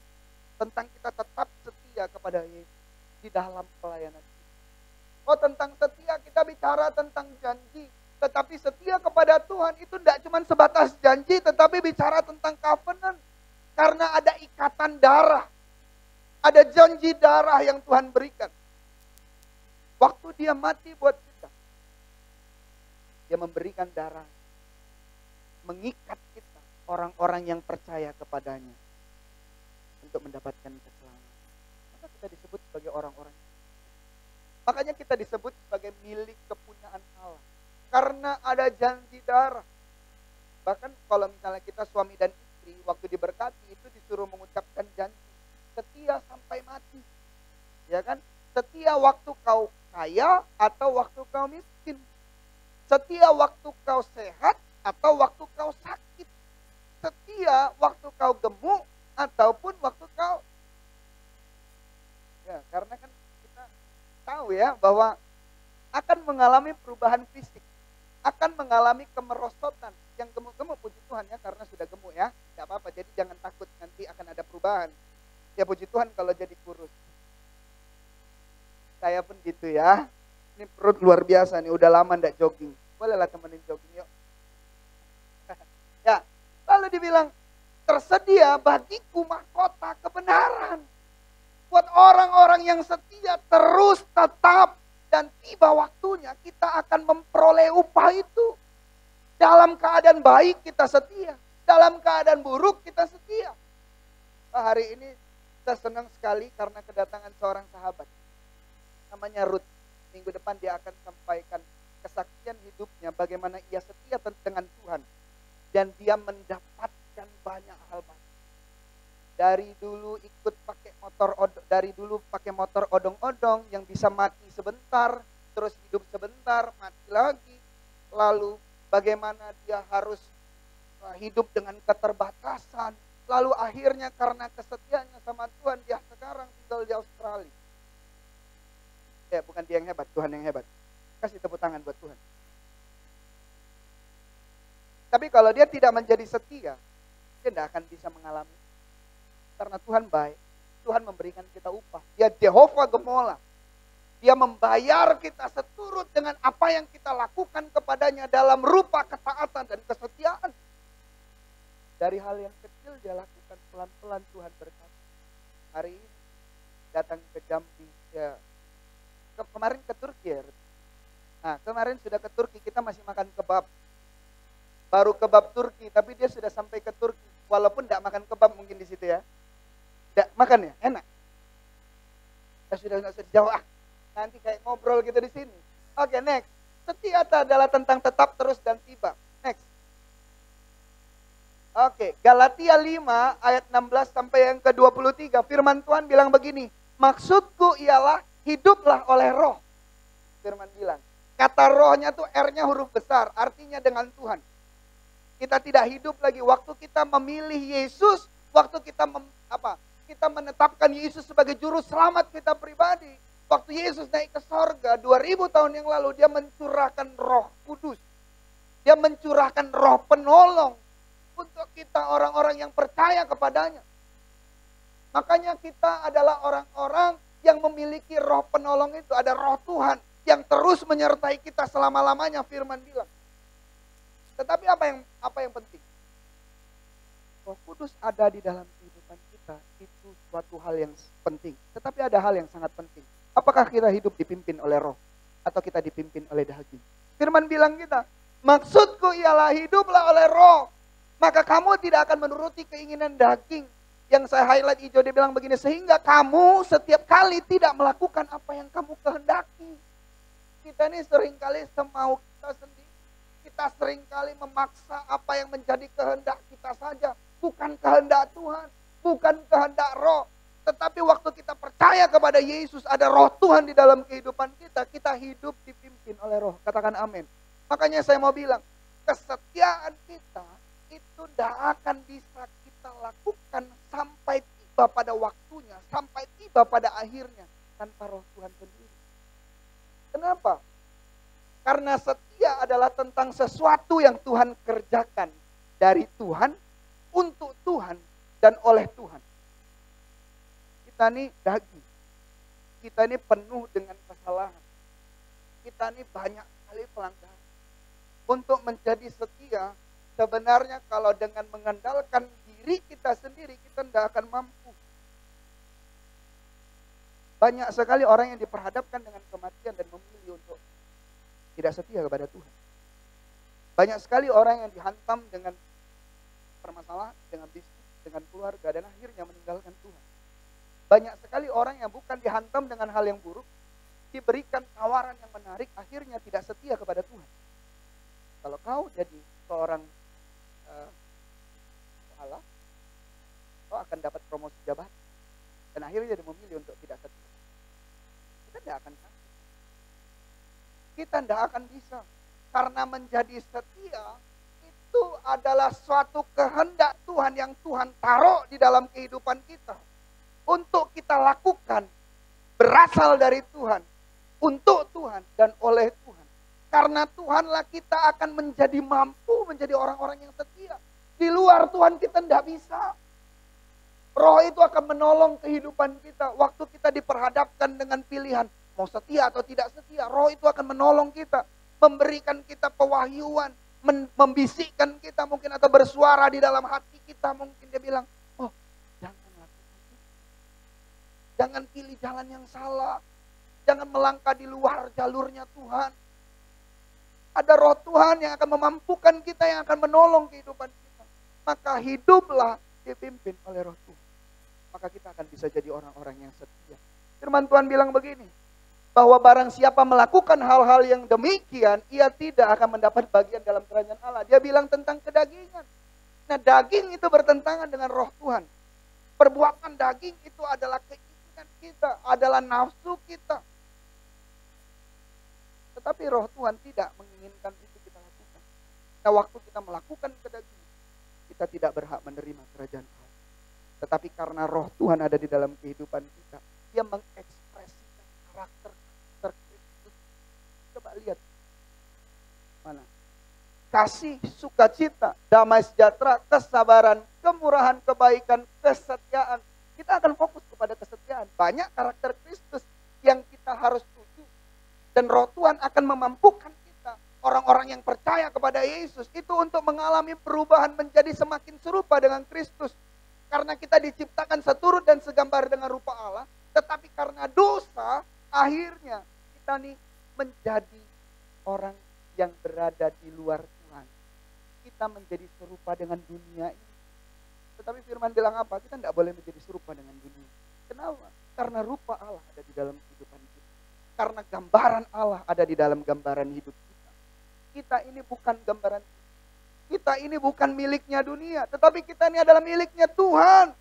Tentang kita tetap setia kepada Yesus di dalam pelayanan kita. Oh, tentang setia kita bicara tentang janji. Tetapi setia kepada Tuhan itu tidak cuma sebatas janji, tetapi bicara tentang covenant. Karena ada ikatan darah. Ada janji darah yang Tuhan berikan. Waktu dia mati buat kita. Dia memberikan darah. Mengikat kita, orang-orang yang percaya kepadanya. Untuk mendapatkan keselamatan. Maka kita disebut sebagai orang-orang. Makanya kita disebut sebagai milik kepunyaan Allah. Karena ada janji darah. Bahkan kalau misalnya kita suami dan istri, waktu diberkati itu disuruh mengucapkan janji. Setia sampai mati. Ya kan? Setia waktu kau kaya atau waktu kau miskin. Setia waktu kau sehat atau waktu kau sakit. Setia waktu kau gemuk ataupun waktu kau. Ya, karena kan kita tahu ya bahwa akan mengalami perubahan fisik. Akan mengalami kemerosotan. Yang gemuk-gemuk puji Tuhan ya, karena sudah gemuk ya. Tidak apa-apa, jadi jangan takut nanti akan ada perubahan. Ya puji Tuhan kalau jadi kurus. Saya pun gitu ya. Ini perut luar biasa nih, udah lama ndak jogging. Bolehlah temenin jogging yuk. Ya, lalu dibilang, tersedia bagiku mahkota kebenaran. Buat orang-orang yang setia terus tetap dan tiba waktunya kita akan memperoleh upah itu. Dalam keadaan baik kita setia. Dalam keadaan buruk kita setia. Hari ini saya senang sekali karena kedatangan seorang sahabat. Namanya Ruth. Minggu depan dia akan sampaikan kesaksian hidupnya. Bagaimana ia setia dengan Tuhan. Dan dia mendapatkan banyak hal baik. Dari dulu ikut pakai motor odong-odong yang bisa mati sebentar, terus hidup sebentar, mati lagi. Lalu bagaimana dia harus hidup dengan keterbatasan. Lalu akhirnya karena kesetiaannya sama Tuhan, dia sekarang tinggal di Australia. Ya, bukan dia yang hebat, Tuhan yang hebat. Kasih tepuk tangan buat Tuhan. Tapi kalau dia tidak menjadi setia, dia tidak akan bisa mengalami. Karena Tuhan baik, Tuhan memberikan kita upah. Dia Jehovah Gemola. Dia membayar kita seturut dengan apa yang kita lakukan kepadanya dalam rupa ketaatan dan kesetiaan. Dari hal yang kecil dia lakukan, pelan-pelan Tuhan berkati. Hari ini datang ke Jambi, ya. Kemarin ke Turki ya. Nah, kemarin sudah ke Turki, kita masih makan kebab. Baru kebab Turki, tapi dia sudah sampai ke Turki. Walaupun tidak makan kebab mungkin di situ ya. Tidak makan ya, enak. Ya sudah nggak usah dijawab. Nanti kayak ngobrol gitu di sini. Oke, next. Setia adalah tentang tetap, terus, dan tiba. Next. Oke, Galatia 5 ayat 16 sampai yang ke-23. Firman Tuhan bilang begini. Maksudku ialah hiduplah oleh roh. Firman bilang. Kata rohnya tuh R-nya huruf besar. Artinya dengan Tuhan. Kita tidak hidup lagi. Waktu kita memilih Yesus. Waktu kita kita menetapkan Yesus sebagai juru selamat kita pribadi. Waktu Yesus naik ke sorga 2000 tahun yang lalu. Dia mencurahkan roh kudus. Dia mencurahkan roh penolong. Untuk kita orang-orang yang percaya kepadanya. Makanya kita adalah orang-orang yang memiliki roh penolong itu. Ada roh Tuhan yang terus menyertai kita selama-lamanya, firman bilang. Tetapi apa yang penting? Roh Kudus ada di dalam kehidupan kita. Itu suatu hal yang penting. Tetapi ada hal yang sangat penting. Apakah kita hidup dipimpin oleh roh? Atau kita dipimpin oleh daging? Firman bilang kita, maksudku ialah hiduplah oleh roh. Maka kamu tidak akan menuruti keinginan daging. Yang saya highlight hijau, dia bilang begini. Sehingga kamu setiap kali tidak melakukan apa yang kamu kehendaki. Kita ini seringkali semau kita sendiri. Kita seringkali memaksa apa yang menjadi kehendak kita saja. Bukan kehendak Tuhan. Bukan kehendak roh. Tetapi waktu kita percaya kepada Yesus, ada roh Tuhan di dalam kehidupan kita. Kita hidup dipimpin oleh roh. Katakan amin. Makanya saya mau bilang. Kesetiaan kita itu tidak akan bisa kita lakukan sampai tiba pada waktunya, sampai tiba pada akhirnya. tanpa roh Tuhan sendiri. Kenapa? Karena setia adalah tentang sesuatu yang Tuhan kerjakan dari Tuhan, untuk Tuhan, dan oleh Tuhan. Kita ini daging. Kita ini penuh dengan kesalahan. Kita ini banyak sekali pelanggaran. Untuk menjadi setia, sebenarnya kalau dengan mengandalkan diri kita sendiri, kita tidak akan mampu. Banyak sekali orang yang diperhadapkan dengan kematian dan memilih untuk tidak setia kepada Tuhan. Banyak sekali orang yang dihantam dengan permasalahan, dengan bisnis, dengan keluarga, dan akhirnya meninggalkan Tuhan. Banyak sekali orang yang bukan dihantam dengan hal yang buruk, diberikan tawaran yang menarik, akhirnya tidak setia kepada Tuhan. Kalau kau jadi seorang Allah, kau akan dapat promosi jabatan. Dan akhirnya dia memilih untuk tidak setia. Kita tidak akan sampai. Kita tidak akan bisa. Karena menjadi setia, itu adalah suatu kehendak Tuhan yang Tuhan taruh di dalam kehidupan kita. Untuk kita lakukan, berasal dari Tuhan, untuk Tuhan, dan oleh Tuhan. Karena Tuhanlah kita akan menjadi mampu menjadi orang-orang yang setia. Di luar Tuhan kita tidak bisa. Roh itu akan menolong kehidupan kita. Waktu kita diperhadapkan dengan pilihan, mau setia atau tidak setia, roh itu akan menolong kita. Memberikan kita pewahyuan, membisikkan kita mungkin, atau bersuara di dalam hati kita. Mungkin dia bilang, oh jangan lakukan itu. Jangan pilih jalan yang salah. Jangan melangkah di luar jalurnya Tuhan. Ada roh Tuhan yang akan memampukan kita, yang akan menolong kehidupan kita. Maka hiduplah dipimpin oleh roh Tuhan. Maka kita akan bisa jadi orang-orang yang setia. Firman Tuhan bilang begini, bahwa barang siapa melakukan hal-hal yang demikian, ia tidak akan mendapat bagian dalam kerajaan Allah. Dia bilang tentang kedagingan. Nah, daging itu bertentangan dengan roh Tuhan. Perbuatan daging itu adalah keinginan kita, adalah nafsu kita. Tetapi roh Tuhan tidak menginginkan itu kita lakukan. Nah, waktu kita melakukan kedagingan, kita tidak berhak menerima kerajaan Allah. Tetapi karena roh Tuhan ada di dalam kehidupan kita, dia mengekspresikan karakter Kristus. Coba lihat. Mana? Kasih, sukacita, damai sejahtera, kesabaran, kemurahan, kebaikan, kesetiaan. Kita akan fokus kepada kesetiaan. Banyak karakter Kristus yang kita harus tuju. Dan roh Tuhan akan memampukan kita, orang-orang yang percaya kepada Yesus, itu untuk mengalami perubahan menjadi semakin serupa dengan Kristus. Karena kita diciptakan seturut dan segambar dengan rupa Allah, tetapi karena dosa, akhirnya kita nih menjadi orang yang berada di luar Tuhan. Kita menjadi serupa dengan dunia ini. Tetapi firman bilang apa? Kita tidak boleh menjadi serupa dengan dunia. Kenapa? Karena rupa Allah ada di dalam kehidupan kita. Karena gambaran Allah ada di dalam gambaran hidup kita. Kita ini bukan gambaran, kita ini bukan miliknya dunia, tetapi kita ini adalah miliknya Tuhan.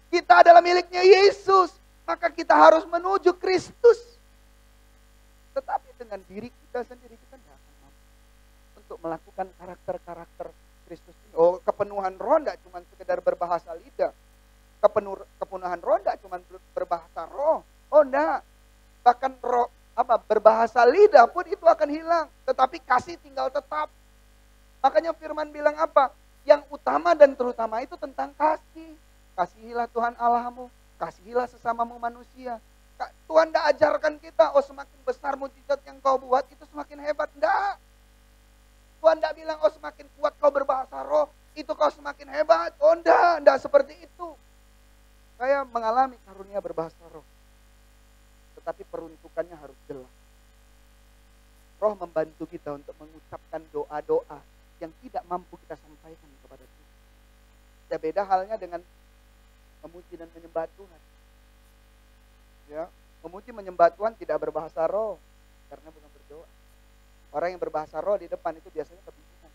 Kita adalah miliknya Yesus. Maka kita harus menuju Kristus. Tetapi dengan diri kita sendiri kita tidak akan mampu untuk melakukan karakter-karakter Kristus ini. Oh, kepenuhan roh tidak cuma sekedar berbahasa lidah. Kepenuhan roh tidak cuma berbahasa roh. Oh enggak. Bahkan roh berbahasa lidah pun itu akan hilang. Tetapi kasih tinggal tetap. Makanya firman bilang apa? Yang utama dan terutama itu tentang kasih. Kasihilah Tuhan Allahmu. Kasihilah sesamamu manusia. Tuhan tidak ajarkan kita, oh semakin besar mujizat yang kau buat itu semakin hebat. Tidak. Tuhan tidak bilang, oh semakin kuat kau berbahasa roh, itu kau semakin hebat. Oh tidak seperti itu. Saya mengalami karunia berbahasa roh. Tetapi peruntukannya harus jelas. Roh membantu kita untuk mengucapkan doa-doa yang tidak mampu kita sampaikan kepada Tuhan. Ya beda halnya dengan memuji dan menyembah Tuhan. Ya, memuji menyembah Tuhan tidak berbahasa roh karena bukan berdoa. Orang yang berbahasa roh di depan itu biasanya kebingungan.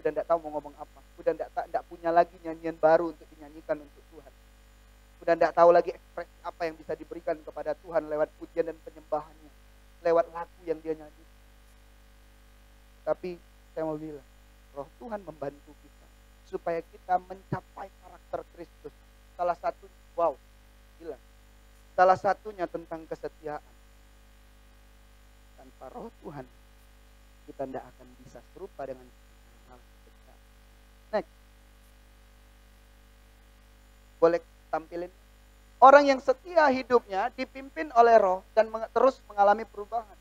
Udah tidak tahu mau ngomong apa. Udah tidak punya lagi nyanyian baru untuk dinyanyikan untuk Tuhan. Udah tidak tahu lagi ekspresi apa yang bisa diberikan kepada Tuhan lewat pujian dan penyembahannya. Lewat lagu yang dia nyanyi. Tapi saya mau bilang, roh Tuhan membantu kita. Supaya kita mencapai karakter Kristus. Salah satu, wow, gila. Salah satunya tentang kesetiaan. Tanpa roh Tuhan, kita tidak akan bisa serupa dengan hal kesetiaan. Next. Boleh tampilin? Orang yang setia hidupnya dipimpin oleh roh dan terus mengalami perubahan.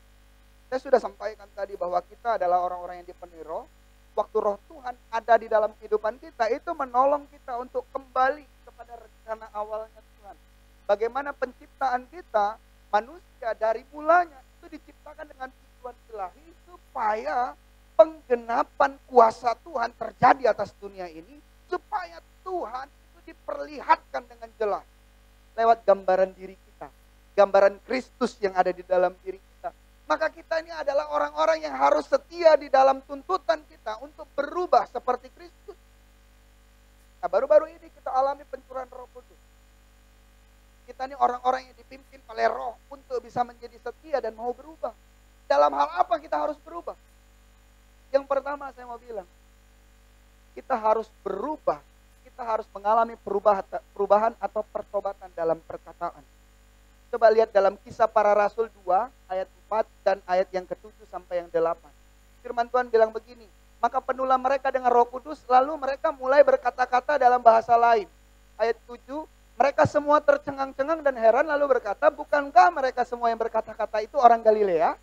Saya sudah sampaikan tadi bahwa kita adalah orang-orang yang dipenuhi roh. Waktu roh Tuhan ada di dalam kehidupan kita, itu menolong kita untuk kembali kepada rencana awalnya Tuhan. Bagaimana penciptaan kita, manusia dari mulanya itu diciptakan dengan tujuan ilahi supaya penggenapan kuasa Tuhan terjadi atas dunia ini, supaya Tuhan itu diperlihatkan dengan jelas lewat gambaran diri kita, gambaran Kristus yang ada di dalam diri kita. Maka kita ini adalah orang-orang yang harus setia di dalam tuntutan kita untuk berubah seperti Kristus. Nah, baru-baru ini kita alami pencurahan Roh Kudus. Kita ini orang-orang yang dipimpin oleh roh untuk bisa menjadi setia dan mau berubah. Dalam hal apa kita harus berubah? Yang pertama saya mau bilang, kita harus berubah. Kita harus mengalami perubahan atau pertobatan dalam perkataan. Coba lihat dalam Kisah Para Rasul 2 ayat 4 dan ayat yang ke-7 sampai yang 8. Firman Tuhan bilang begini, maka penuhlah mereka dengan Roh Kudus, lalu mereka mulai berkata-kata dalam bahasa lain. Ayat 7, mereka semua tercengang-cengang dan heran lalu berkata, bukankah mereka semua yang berkata-kata itu orang Galilea?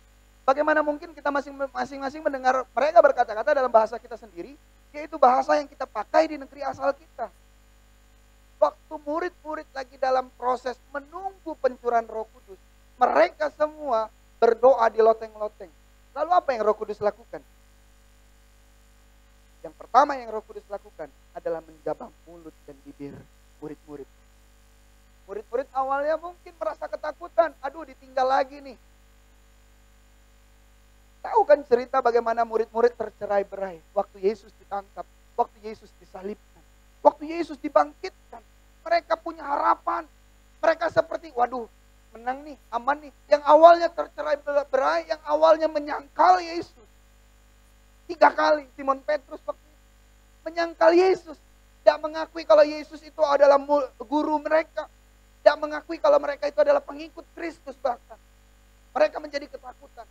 Bagaimana mungkin kita masing-masing mendengar mereka berkata-kata dalam bahasa kita sendiri, yaitu bahasa yang kita pakai di negeri asal kita. Waktu murid-murid lagi dalam proses menunggu pencurahan Roh Kudus, mereka semua berdoa di loteng-loteng. Lalu apa yang Roh Kudus lakukan? Yang pertama yang Roh Kudus lakukan adalah menjabah mulut dan bibir murid-murid. Murid-murid awalnya mungkin merasa ketakutan. Aduh, ditinggal lagi nih. Tahu kan cerita bagaimana murid-murid tercerai-berai waktu Yesus ditangkap, waktu Yesus disalibkan, waktu Yesus dibangkitkan. Mereka punya harapan. Mereka seperti, waduh, menang nih, aman nih. Yang awalnya tercerai-berai, yang awalnya menyangkal Yesus. 3 kali Simon Petrus waktu itu menyangkal Yesus. Tidak mengakui kalau Yesus itu adalah guru mereka. Tidak mengakui kalau mereka itu adalah pengikut Kristus bahkan. Mereka menjadi ketakutan.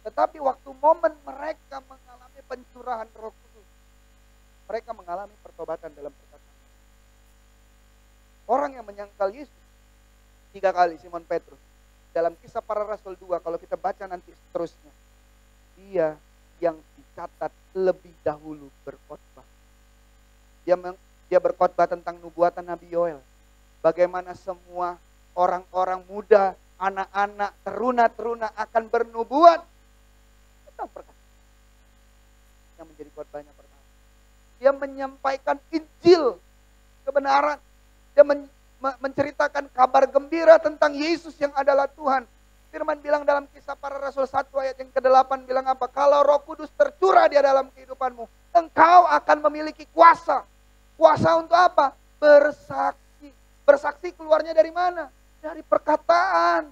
Tetapi waktu momen mereka mengalami pencurahan Roh Kudus, mereka mengalami pertobatan dalam perkataan. Orang yang menyangkal Yesus 3 kali, Simon Petrus. Dalam Kisah Para Rasul 2, kalau kita baca nanti seterusnya, dia yang dicatat lebih dahulu berkhotbah. Dia berkhotbah tentang nubuatan Nabi Yoel. Bagaimana semua orang-orang muda, anak-anak, teruna-teruna akan bernubuat. Itu perkataan yang menjadi khotbahnya pertama. Dia menyampaikan Injil, kebenaran. Dia menceritakan kabar gembira tentang Yesus yang adalah Tuhan. Firman bilang dalam Kisah Para Rasul 1 ayat yang ke-8 bilang apa? Kalau Roh Kudus tercurah di dalam kehidupanmu, engkau akan memiliki kuasa. Kuasa untuk apa? Bersaksi. Bersaksi keluarnya dari mana? Dari perkataan.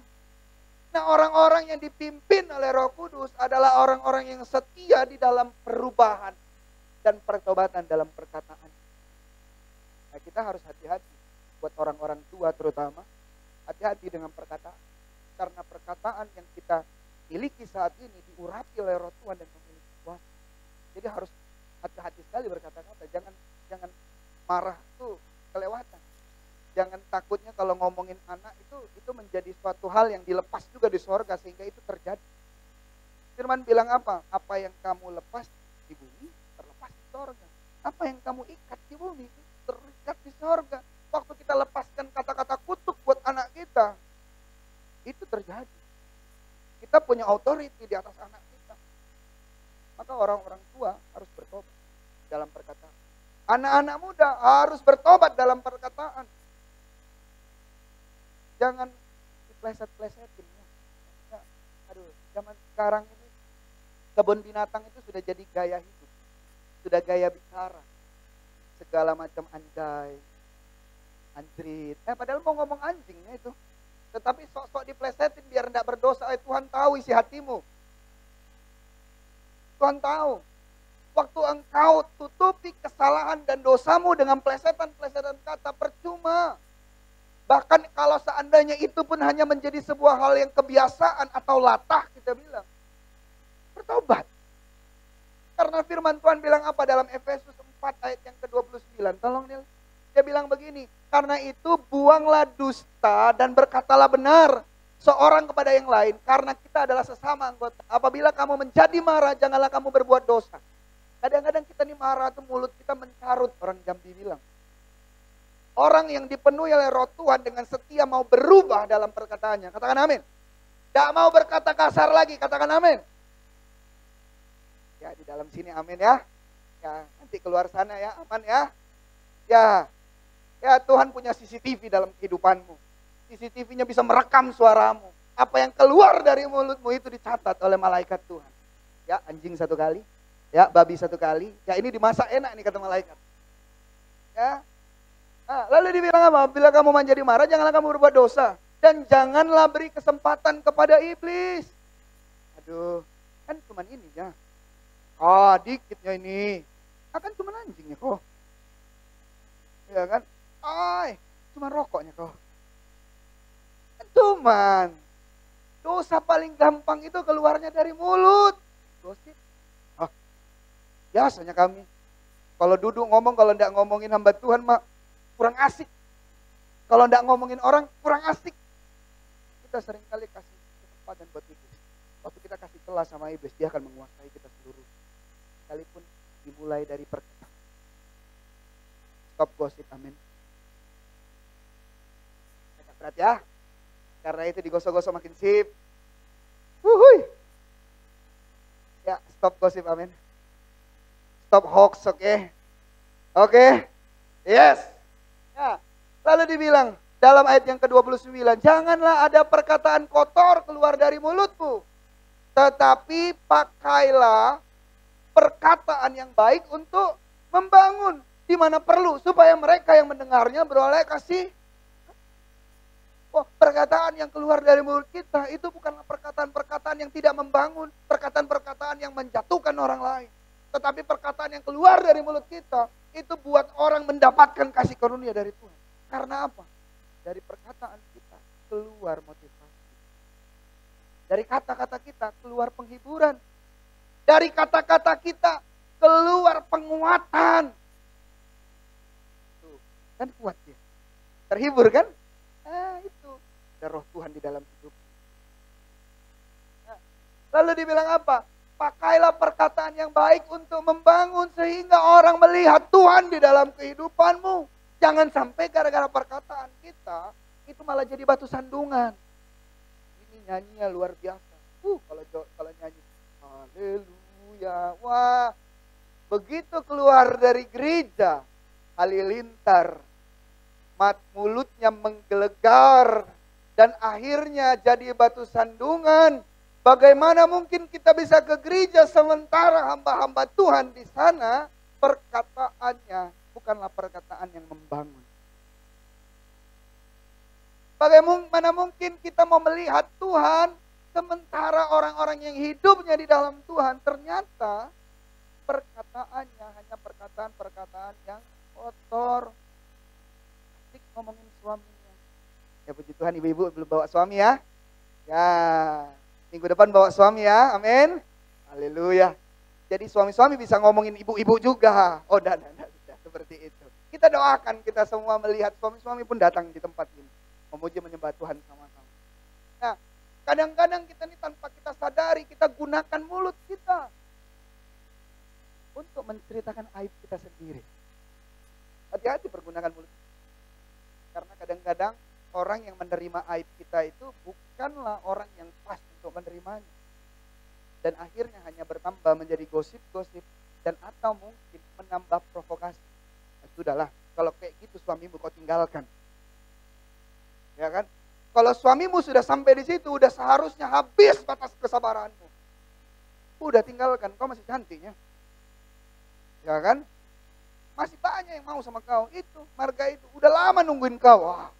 Nah, orang-orang yang dipimpin oleh Roh Kudus adalah orang-orang yang setia di dalam perubahan dan pertobatan dalam perkataan. Nah, kita harus hati-hati. Buat orang-orang tua terutama, hati-hati dengan perkataan. Karena perkataan yang kita miliki saat ini diurapi oleh Roh Tuhan dan memiliki kuasa. Jadi harus hati-hati sekali berkata-kata. Jangan marah itu kelewatan. Jangan takutnya kalau ngomongin anak itu menjadi suatu hal yang dilepas juga di sorga sehingga itu terjadi. Firman bilang apa? Apa yang kamu lepas di bumi terlepas di sorga. Apa yang kamu ikat di bumi terikat di sorga. Waktu kita lepaskan kata-kata kutuk buat anak kita, itu terjadi. Kita punya authority di atas anak kita. Maka orang-orang tua harus bertobat dalam perkataan. Anak-anak muda harus bertobat dalam perkataan. Jangan dipleset-plesetin. Ya. Aduh, zaman sekarang ini kebun binatang itu sudah jadi gaya hidup. Sudah gaya bicara. Segala macam anjay, anjrit. Padahal mau ngomong anjingnya itu. Tetapi sok-sok diplesetin biar tidak berdosa. Tuhan tahu isi hatimu. Tuhan tahu. Waktu engkau tutupi kesalahan dan dosamu dengan plesetan-plesetan kata, percuma. Bahkan kalau seandainya itu pun hanya menjadi sebuah hal yang kebiasaan atau latah, kita bilang, bertobat. Karena firman Tuhan bilang apa dalam Efesus 4 ayat yang ke-29. Tolong Nil. Dia bilang begini, karena itu buanglah dusta dan berkatalah benar seorang kepada yang lain. Karena kita adalah sesama anggota. Apabila kamu menjadi marah, janganlah kamu berbuat dosa. Kadang-kadang kita nih marah tuh mulut kita mencarut, orang Jambi bilang. Orang yang dipenuhi oleh roh Tuhan dengan setia mau berubah dalam perkataannya. Katakan amin. Tidak mau berkata kasar lagi, katakan amin. Ya di dalam sini amin ya. Ya nanti keluar sana ya, aman ya. Ya Tuhan punya CCTV dalam kehidupanmu. CCTV-nya bisa merekam suaramu. Apa yang keluar dari mulutmu itu dicatat oleh malaikat Tuhan. Ya anjing satu kali, ya babi satu kali. Ya ini dimasak enak nih kata malaikat. Ya. Nah, lalu dibilang apa? Bila kamu menjadi marah, janganlah kamu berbuat dosa. Dan janganlah beri kesempatan kepada iblis. Aduh, kan cuman ini ya. Dikitnya ini. Kan cuman anjingnya kok. Ya kan? Cuman rokoknya kok. Kan cuman. Dosa paling gampang itu keluarnya dari mulut. Gosip. Biasanya kami. Kalau duduk ngomong, kalau enggak ngomongin hamba Tuhan, mak. Kurang asik. Kalau enggak ngomongin orang, kurang asik. Kita seringkali kasih kesempatan buat iblis. Waktu kita kasih celah sama iblis, dia akan menguasai kita seluruh. Sekalipun dimulai dari perkataan. Stop gosip, amin. Agak berat ya. Karena itu digosok-gosok makin sip. Wuhui. Ya, stop gosip, amin. Stop hoax, oke? Oke? Yes. Ya, lalu dibilang dalam ayat yang ke-29, janganlah ada perkataan kotor keluar dari mulutmu, tetapi pakailah perkataan yang baik untuk membangun di mana perlu, supaya mereka yang mendengarnya beroleh kasih. Perkataan yang keluar dari mulut kita itu bukanlah perkataan-perkataan yang tidak membangun, perkataan-perkataan yang menjatuhkan orang lain. Tetapi perkataan yang keluar dari mulut kita itu buat orang mendapatkan kasih karunia dari Tuhan. Karena apa? Dari perkataan kita keluar motivasi. Dari kata-kata kita keluar penghiburan. Dari kata-kata kita keluar penguatan. Tuh, kan kuat ya. Terhibur kan? Itu. Ada roh Tuhan di dalam hidup. Lalu dibilang apa? Pakailah perkataan yang baik untuk membangun sehingga orang melihat Tuhan di dalam kehidupanmu. Jangan sampai gara-gara perkataan kita itu malah jadi batu sandungan. Ini nyanyinya luar biasa. Kalau nyanyi haleluya. Wah. Begitu keluar dari gereja, halilintar. Mulutnya menggelegar dan akhirnya jadi batu sandungan. Bagaimana mungkin kita bisa ke gereja sementara hamba-hamba Tuhan di sana perkataannya bukanlah perkataan yang membangun. Bagaimana mungkin kita mau melihat Tuhan sementara orang-orang yang hidupnya di dalam Tuhan ternyata perkataannya hanya perkataan-perkataan yang kotor. Asik ngomongin suaminya. Ya puji Tuhan, ibu-ibu belum bawa suami ya. Ya. Minggu depan bawa suami ya, amin. Haleluya. Jadi suami-suami bisa ngomongin ibu-ibu juga. Udah, seperti itu. Kita doakan kita semua melihat suami-suami pun datang di tempat ini. Memuji menyembah Tuhan sama-sama. Nah, kadang-kadang kita ini tanpa kita sadari, kita gunakan mulut kita. Untuk menceritakan aib kita sendiri. Hati-hati pergunakan mulut. Karena kadang-kadang orang yang menerima aib kita itu bukanlah orang yang pas untuk menerimanya. Dan akhirnya hanya bertambah menjadi gosip-gosip dan atau mungkin menambah provokasi. Nah, sudahlah, kalau kayak gitu suamimu kau tinggalkan. Ya kan? Kalau suamimu sudah sampai di situ, udah seharusnya habis batas kesabaranmu. Udah tinggalkan, kau masih cantiknya. Ya kan? Masih banyak yang mau sama kau. Itu, marga itu. Udah lama nungguin kau. Wah.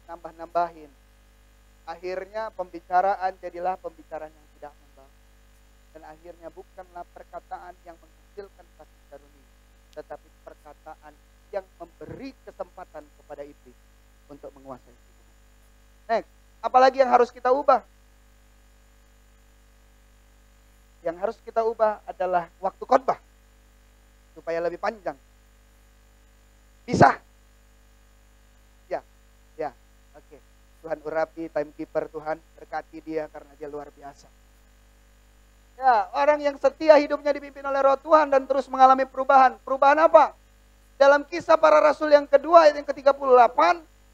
Nambah-nambahin. Akhirnya pembicaraan jadilah pembicaraan yang tidak membangun. Dan akhirnya bukanlah perkataan yang menghasilkan kasih karunia, tetapi perkataan yang memberi kesempatan kepada iblis untuk menguasai hidup. Next, apalagi yang harus kita ubah? Yang harus kita ubah adalah waktu khotbah supaya lebih panjang. Bisa? Ya, oke. Tuhan urapi timekeeper, Tuhan berkati dia karena dia luar biasa. Ya, orang yang setia hidupnya dipimpin oleh Roh Tuhan dan terus mengalami perubahan. Perubahan apa? Dalam Kisah Para Rasul yang kedua ayat yang ke-38,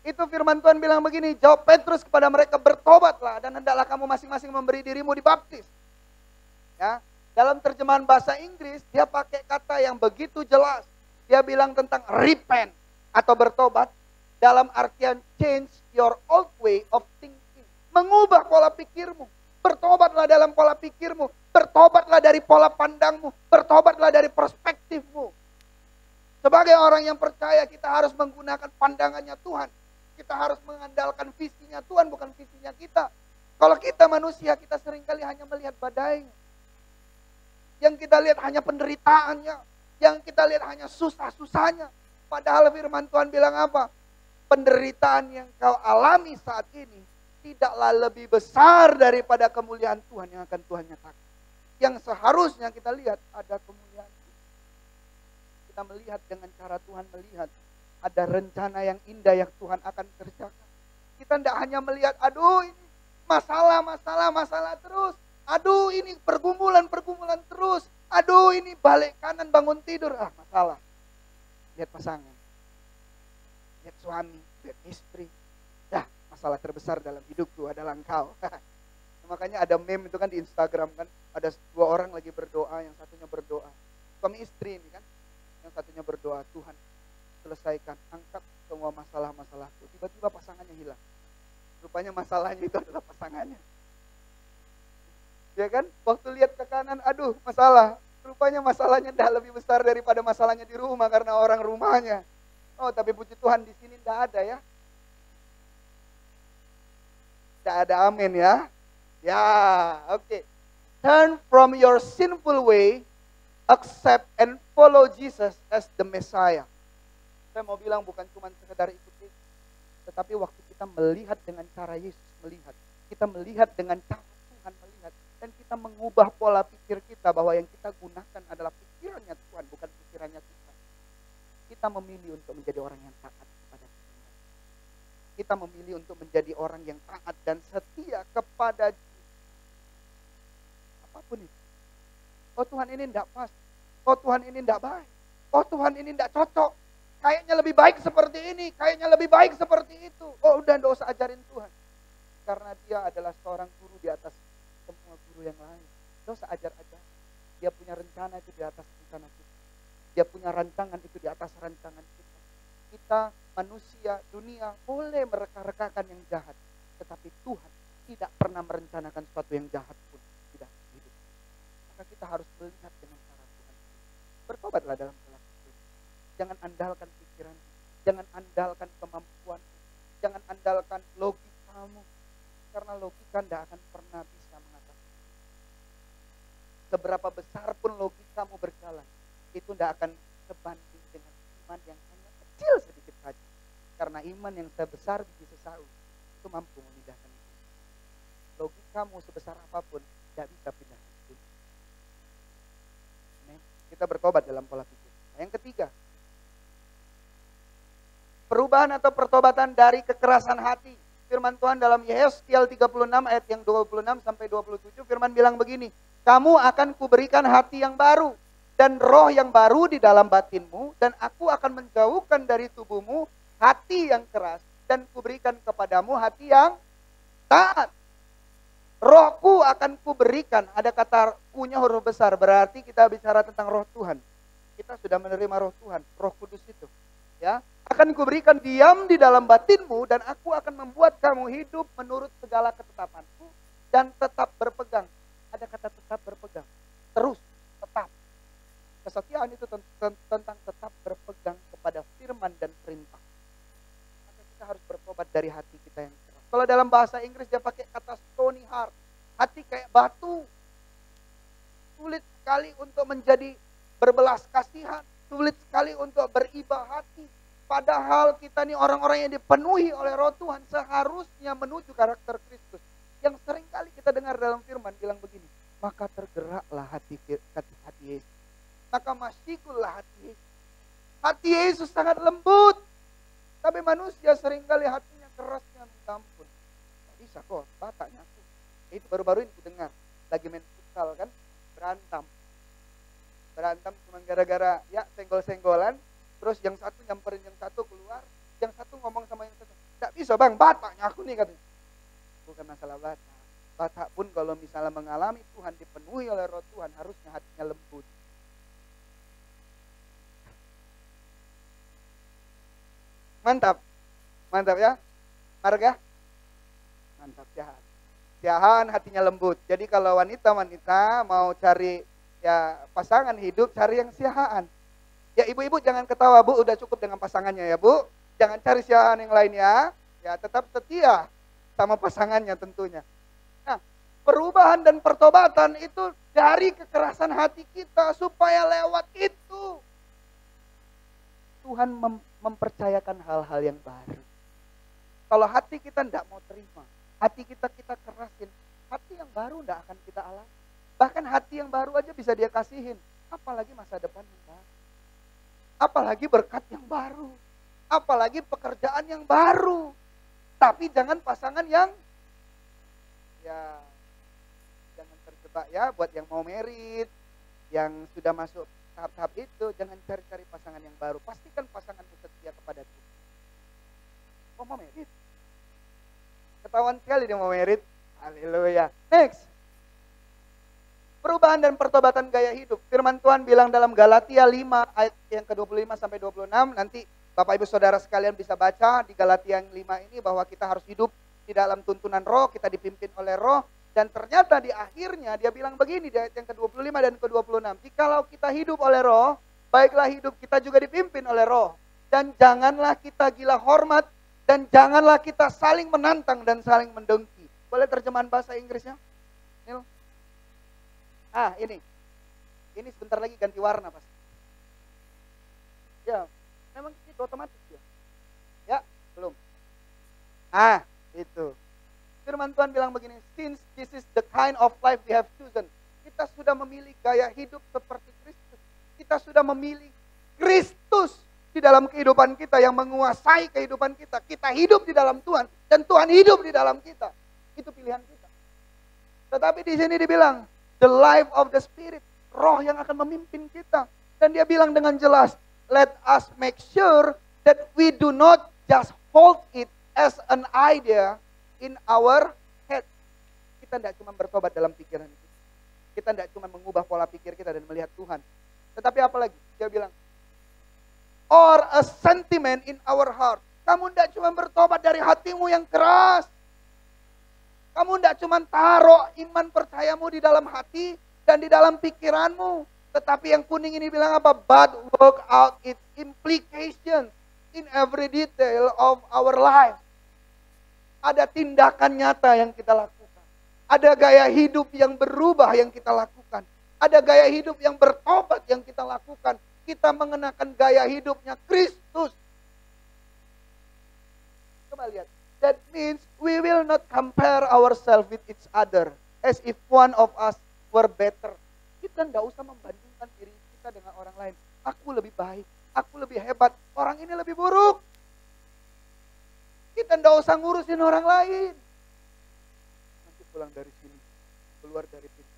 itu firman Tuhan bilang begini, jawab Petrus kepada mereka, bertobatlah dan hendaklah kamu masing-masing memberi dirimu dibaptis. Ya, dalam terjemahan bahasa Inggris dia pakai kata yang begitu jelas. Dia bilang tentang repent atau bertobat dalam artian change your old way of thinking. Mengubah pola pikirmu. Bertobatlah dalam pola pikirmu. Bertobatlah dari pola pandangmu. Bertobatlah dari perspektifmu. Sebagai orang yang percaya kita harus menggunakan pandangannya Tuhan. Kita harus mengandalkan visinya Tuhan, bukan visinya kita. Kalau kita manusia, kita seringkali hanya melihat badainya. Yang kita lihat hanya penderitaannya. Yang kita lihat hanya susah-susahnya. Padahal firman Tuhan bilang apa? Penderitaan yang kau alami saat ini tidaklah lebih besar daripada kemuliaan Tuhan yang akan Tuhan nyatakan. Yang seharusnya kita lihat ada kemuliaan. Kita melihat dengan cara Tuhan melihat. Ada rencana yang indah yang Tuhan akan kerjakan. Kita tidak hanya melihat, aduh ini masalah terus. Aduh ini pergumulan terus. Aduh ini balik kanan bangun tidur. Masalah. Lihat pasangan. Lihat suami, lihat istri. Masalah terbesar dalam hidupku adalah engkau. Makanya ada meme itu kan di Instagram kan. Ada dua orang lagi berdoa, yang satunya berdoa. Suami istri ini kan. Yang satunya berdoa, Tuhan selesaikan, angkat semua masalah-masalahku. Tiba-tiba pasangannya hilang. Rupanya masalahnya itu adalah pasangannya. Ya kan? Waktu lihat ke kanan, aduh masalah. Rupanya masalahnya dah lebih besar daripada masalahnya di rumah karena orang rumahnya. Oh, tapi puji Tuhan di sini tidak ada ya. Tidak ada amin ya. Ya, oke. Turn from your sinful way, accept and follow Jesus as the Messiah. Saya mau bilang bukan cuma sekedar ikuti, tetapi waktu kita melihat dengan cara Yesus melihat, kita melihat dengan cara Tuhan melihat, dan kita mengubah pola pikir kita bahwa yang kita gunakan adalah pikirannya Tuhan, bukan pikirannya kita. Kita memilih untuk menjadi orang yang taat kepada Tuhan. Kita memilih untuk menjadi orang yang taat dan setia kepada Yesus. Apapun itu. Oh Tuhan ini tidak pas. Oh Tuhan ini tidak baik. Oh Tuhan ini tidak cocok. Kayaknya lebih baik seperti ini. Kayaknya lebih baik seperti itu. Oh udah tidak usah ajarin Tuhan. Karena dia adalah seorang guru di atas semua guru yang lain. Tidak usah ajar-ajar. Dia punya rencana itu di atas rencana kita. Dia punya rancangan itu di atas rancangan kita. Kita manusia, dunia boleh mereka-rekakan yang jahat. Tetapi Tuhan tidak pernah merencanakan sesuatu yang jahat pun tidak hidup. Maka kita harus melihat dengan cara Tuhan. Bertobatlah dalam pola pikir. Jangan andalkan pikiran. Jangan andalkan kemampuan. Jangan andalkan logikamu. Karena logika tidak akan pernah bisa mengatasi. Seberapa besar pun logikamu berjalan, itu tidak akan sebanding dengan iman yang hanya kecil sedikit saja. Karena iman yang sebesar biji sesawi itu mampu memindahkan itu. Logikamu sebesar apapun tidak bisa pindah. Kita bertobat dalam pola pikir. Yang ketiga, perubahan atau pertobatan dari kekerasan hati. Firman Tuhan dalam Yeskiel 36 ayat yang 26 sampai 27, firman bilang begini, kamu akan kuberikan hati yang baru dan roh yang baru di dalam batinmu, dan aku akan menjauhkan dari tubuhmu hati yang keras dan kuberikan kepadamu hati yang taat. Rohku akan kuberikan, ada kata kunya huruf besar, berarti kita bicara tentang roh Tuhan. Kita sudah menerima roh Tuhan, roh kudus itu. Ya, akan kuberikan diam di dalam batinmu dan aku akan membuat kamu hidup menurut segala ketetapanku dan tetap berpegang. Ada kata tetap berpegang. Terus, tetap. Kesetiaan itu tentang tetap berpegang kepada firman dan perintah. Maka kita harus bertobat dari hati kita yang keras. Kalau dalam bahasa Inggris dia pakai kata stony heart. Hati kayak batu. Sulit sekali untuk menjadi berbelas kasihan. Sulit sekali untuk beribah hati. Padahal kita nih orang-orang yang dipenuhi oleh roh Tuhan seharusnya menuju karakter Kristus. Yang sering kali kita dengar dalam firman bilang begini, maka tergeraklah hati Yesus. Maka masyikullah hati Yesus. Hati Yesus sangat lembut. Tapi manusia seringkali hatinya kerasnya minta ampun. Gak bisa kok, bataknya aku. Itu baru-baru ini ku dengar. Lagi main futsal kan, berantem cuma gara-gara ya senggol-senggolan. Terus yang satu nyamperin yang satu keluar, yang satu ngomong sama yang satu, gak bisa bang, bataknya aku nih katanya. Bukan masalah batak. Batak pun kalau misalnya mengalami Tuhan, dipenuhi oleh roh Tuhan, harusnya hatinya lembut. Mantap. Mantap ya. Marga? Mantap, Siahan. Siahan hatinya lembut. Jadi kalau wanita-wanita mau cari ya pasangan hidup, cari yang siahaan. Ya ibu-ibu jangan ketawa Bu, udah cukup dengan pasangannya ya Bu. Jangan cari siahaan yang lain ya. Ya tetap setia sama pasangannya tentunya. Nah, perubahan dan pertobatan itu dari kekerasan hati kita supaya lewat itu Tuhan mempercayakan hal-hal yang baru. Kalau hati kita tidak mau terima, hati kita kerasin, hati yang baru tidak akan kita alami. Bahkan hati yang baru aja bisa dia kasihin, apalagi masa depan yang baru. Apalagi berkat yang baru, apalagi pekerjaan yang baru. Tapi jangan pasangan yang ya jangan terjebak ya buat yang mau merit, yang sudah masuk tahap-tahap itu, jangan cari-cari pasangan yang baru. Pastikan pasanganmu setia kepada Tuhan. Oh mau merit? Ketahuan sekali dia mau merit. Haleluya. Next. Perubahan dan pertobatan gaya hidup. Firman Tuhan bilang dalam Galatia 5 ayat yang ke-25 sampai 26. Nanti Bapak Ibu Saudara sekalian bisa baca di Galatia yang 5 ini bahwa kita harus hidup di dalam tuntunan roh, kita dipimpin oleh roh. Dan ternyata di akhirnya dia bilang begini di ayat yang ke-25 dan ke-26. Jikalau kita hidup oleh roh, baiklah hidup kita juga dipimpin oleh roh. Dan janganlah kita gila hormat, dan janganlah kita saling menantang dan saling mendengki. Boleh terjemahan bahasa Inggrisnya? Nil? Ini. Ini sebentar lagi ganti warna pasti. Ya, memang itu otomatis ya. Ya, belum. Itu. Firman Tuhan bilang begini, since this is the kind of life we have chosen. Kita sudah memilih gaya hidup seperti Kristus. Kita sudah memilih Kristus di dalam kehidupan kita yang menguasai kehidupan kita. Kita hidup di dalam Tuhan dan Tuhan hidup di dalam kita. Itu pilihan kita. Tetapi di sini dibilang, the life of the Spirit, roh yang akan memimpin kita. Dan dia bilang dengan jelas, let us make sure that we do not just hold it as an idea in our head. Kita tidak cuma bertobat dalam pikiran kita. Kita tidak cuma mengubah pola pikir kita dan melihat Tuhan. Tetapi apa lagi? Dia bilang, or a sentiment in our heart. Kamu tidak cuma bertobat dari hatimu yang keras. Kamu tidak cuma taruh iman percayamu di dalam hati dan di dalam pikiranmu. Tetapi yang kuning ini bilang apa? But work out its implications in every detail of our life. Ada tindakan nyata yang kita lakukan. Ada gaya hidup yang berubah yang kita lakukan. Ada gaya hidup yang bertobat yang kita lakukan. Kita mengenakan gaya hidupnya Kristus. Coba lihat. That means we will not compare ourselves with each other as if one of us were better. Kita tidak usah membandingkan diri kita dengan orang lain. Aku lebih baik, aku lebih hebat, orang ini lebih buruk. Kita tidak usah ngurusin orang lain. Nanti pulang dari sini, keluar dari sini.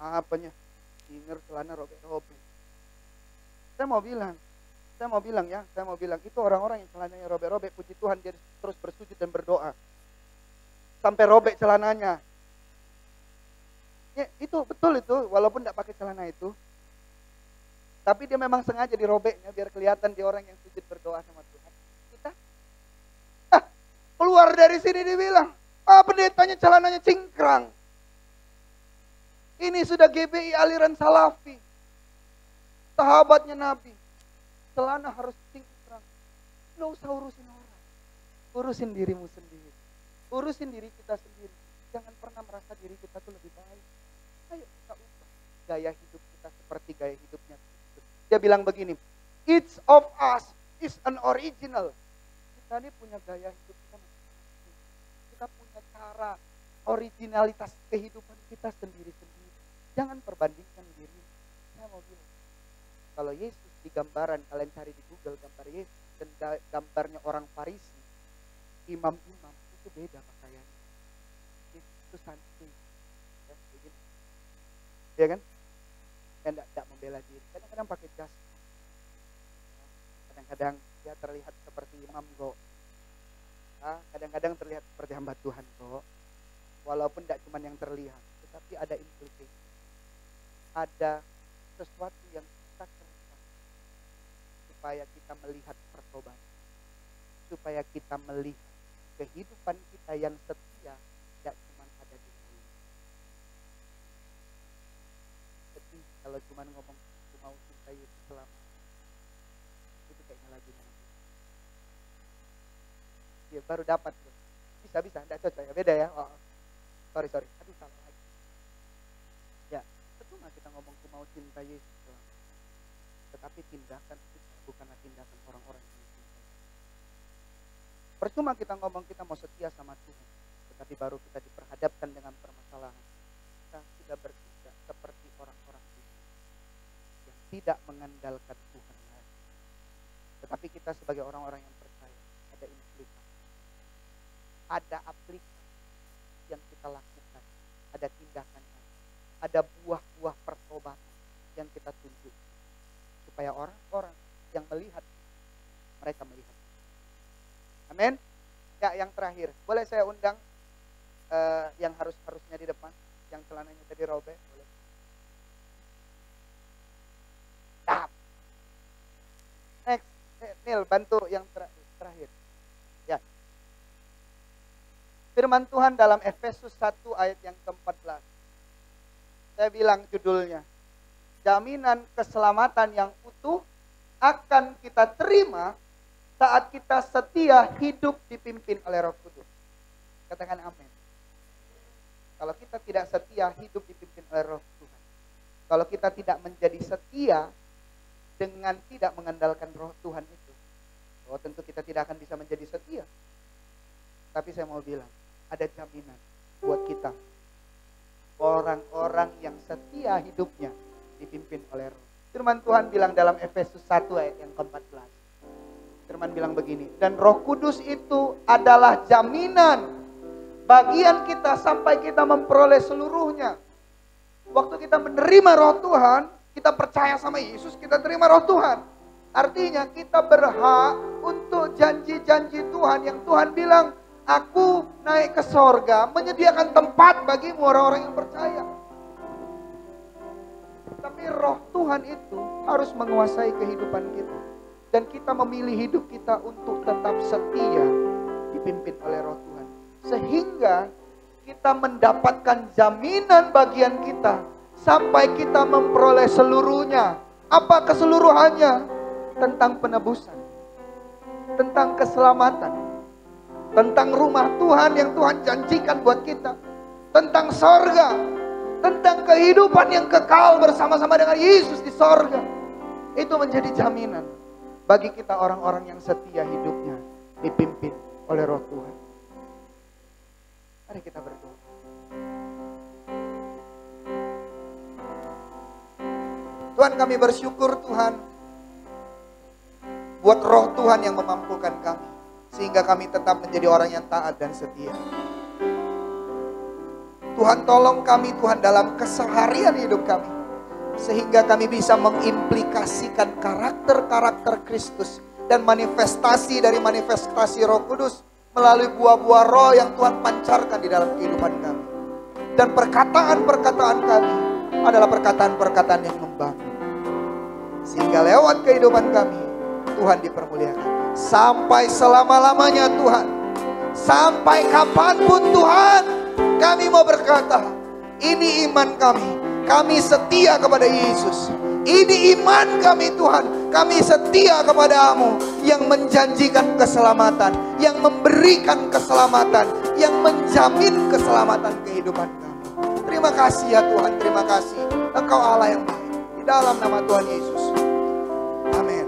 Apanya? Ingat celana robek-robek. Saya mau bilang itu orang-orang yang celananya robek-robek, puji Tuhan dia terus bersujud dan berdoa. Sampai robek celananya. Ya, itu betul itu, walaupun tidak pakai celana itu. Tapi dia memang sengaja dirobeknya biar kelihatan dia orang yang sujud berdoa sama Tuhan. Kita keluar dari sini dibilang, pendetanya celananya cingkrang. Ini sudah GBI aliran Salafi. Sahabatnya Nabi. Celana harus cingkrang. Nggak usah urusin orang. Urusin dirimu sendiri. Urusin diri kita sendiri. Jangan pernah merasa diri kita tuh lebih baik. Ayo kita ubah gaya hidup kita seperti gaya hidupnya Kristus. Dia bilang begini, each of us is an original. Kita ini punya gaya hidup kita masing-masing. Kita punya cara originalitas kehidupan kita sendiri-sendiri. Jangan perbandingkan diri. Saya mau bilang, kalau Yesus di gambaran, kalian cari di Google gambar Yesus dan gambarnya orang Farisi, imam-imam itu beda pakaiannya. Yesus itu santuy, ya, begini, ya kan? Dan tidak membela diri. Kadang-kadang pakai jas, kadang-kadang dia terlihat seperti imam kok. Nah, kadang-kadang terlihat seperti hamba Tuhan kok. Walaupun tidak cuma yang terlihat, tetapi ada implikasi. Ada sesuatu yang kita kerjakan supaya kita melihat pertobatan, supaya kita melihat kehidupan kita yang setia tidak cuma ada di mulut. Jadi kalau cuma ngomong aku mau cinta Yesus selama itu kayaknya lagi nanti. Ya, baru dapat tuh. Bisa tidak cocok ya, beda ya. Oh, sorry, aduh salah lagi. Ya, percuma kita ngomong aku mau cinta Yesus selama, tetapi tindakan kita bukanlah tindakan orang-orang yang mencintai. Percuma kita ngomong kita mau setia sama Tuhan, tetapi baru kita diperhadapkan dengan permasalahan, kita sudah bertindak seperti orang-orang yang tidak mengandalkan Tuhan lagi. Tetapi kita sebagai orang-orang yang percaya, ada implikasi, ada aplikasi yang kita lakukan, ada tindakan, ada buah-buah pertobatan yang kita tunjuk, supaya orang-orang yang melihat, mereka melihat. Amin. Ya, yang terakhir, boleh saya undang yang harusnya di depan, yang celananya tadi robek, boleh. Tap. Next, Nil, bantu yang terakhir. Ya. Firman Tuhan dalam Efesus 1 ayat yang ke-14. Saya bilang judulnya, jaminan keselamatan yang utuh akan kita terima saat kita setia hidup dipimpin oleh Roh Kudus. Katakan amin. Kalau kita tidak setia hidup dipimpin oleh Roh Tuhan, kalau kita tidak menjadi setia dengan tidak mengandalkan Roh Tuhan itu, oh tentu kita tidak akan bisa menjadi setia. Tapi saya mau bilang, ada jaminan buat kita, orang-orang yang setia hidupnya dipimpin oleh Roh. Firman Tuhan bilang dalam Efesus 1 ayat yang ke-14. Firman bilang begini, dan Roh Kudus itu adalah jaminan bagian kita sampai kita memperoleh seluruhnya. Waktu kita menerima Roh Tuhan, kita percaya sama Yesus, kita terima Roh Tuhan. Artinya kita berhak untuk janji-janji Tuhan yang Tuhan bilang, aku naik ke sorga, menyediakan tempat bagimu orang-orang yang percaya. Tapi Roh Tuhan itu harus menguasai kehidupan kita. Dan kita memilih hidup kita untuk tetap setia dipimpin oleh Roh Tuhan. Sehingga kita mendapatkan jaminan bagian kita sampai kita memperoleh seluruhnya. Apa keseluruhannya? Tentang penebusan, tentang keselamatan, tentang rumah Tuhan yang Tuhan janjikan buat kita, tentang sorga, tentang kehidupan yang kekal bersama-sama dengan Yesus di sorga. Itu menjadi jaminan bagi kita orang-orang yang setia hidupnya dipimpin oleh Roh Tuhan. Mari kita berdoa. Tuhan, kami bersyukur Tuhan buat Roh Tuhan yang memampukan kami, sehingga kami tetap menjadi orang yang taat dan setia. Tuhan, tolong kami Tuhan dalam keseharian hidup kami, sehingga kami bisa mengimplikasikan karakter-karakter Kristus dan manifestasi dari manifestasi Roh Kudus melalui buah-buah Roh yang Tuhan pancarkan di dalam kehidupan kami. Dan perkataan-perkataan kami adalah perkataan-perkataan yang membangun, sehingga lewat kehidupan kami Tuhan dipermuliakan sampai selama-lamanya Tuhan. Sampai kapanpun Tuhan, kami mau berkata, ini iman kami. Kami setia kepada Yesus. Ini iman kami Tuhan. Kami setia kepada-Mu yang menjanjikan keselamatan, yang memberikan keselamatan, yang menjamin keselamatan kehidupan kami. Terima kasih ya Tuhan, terima kasih. Engkau Allah yang baik. Di dalam nama Tuhan Yesus. Amin.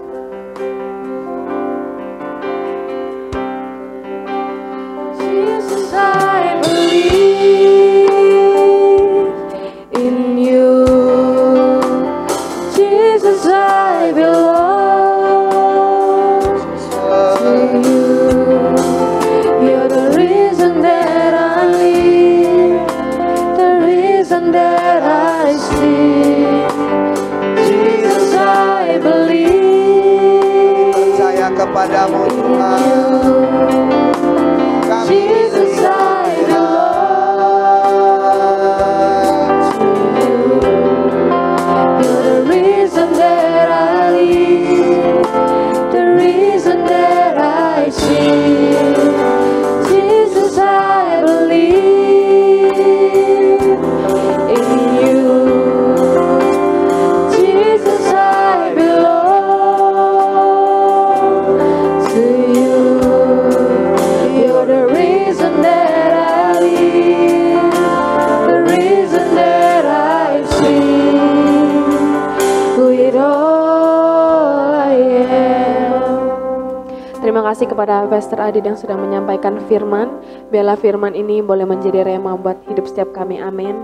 terima kasih kepada Pastor Adit yang sudah menyampaikan firman. Biarlah firman ini boleh menjadi rema buat hidup setiap kami, amin.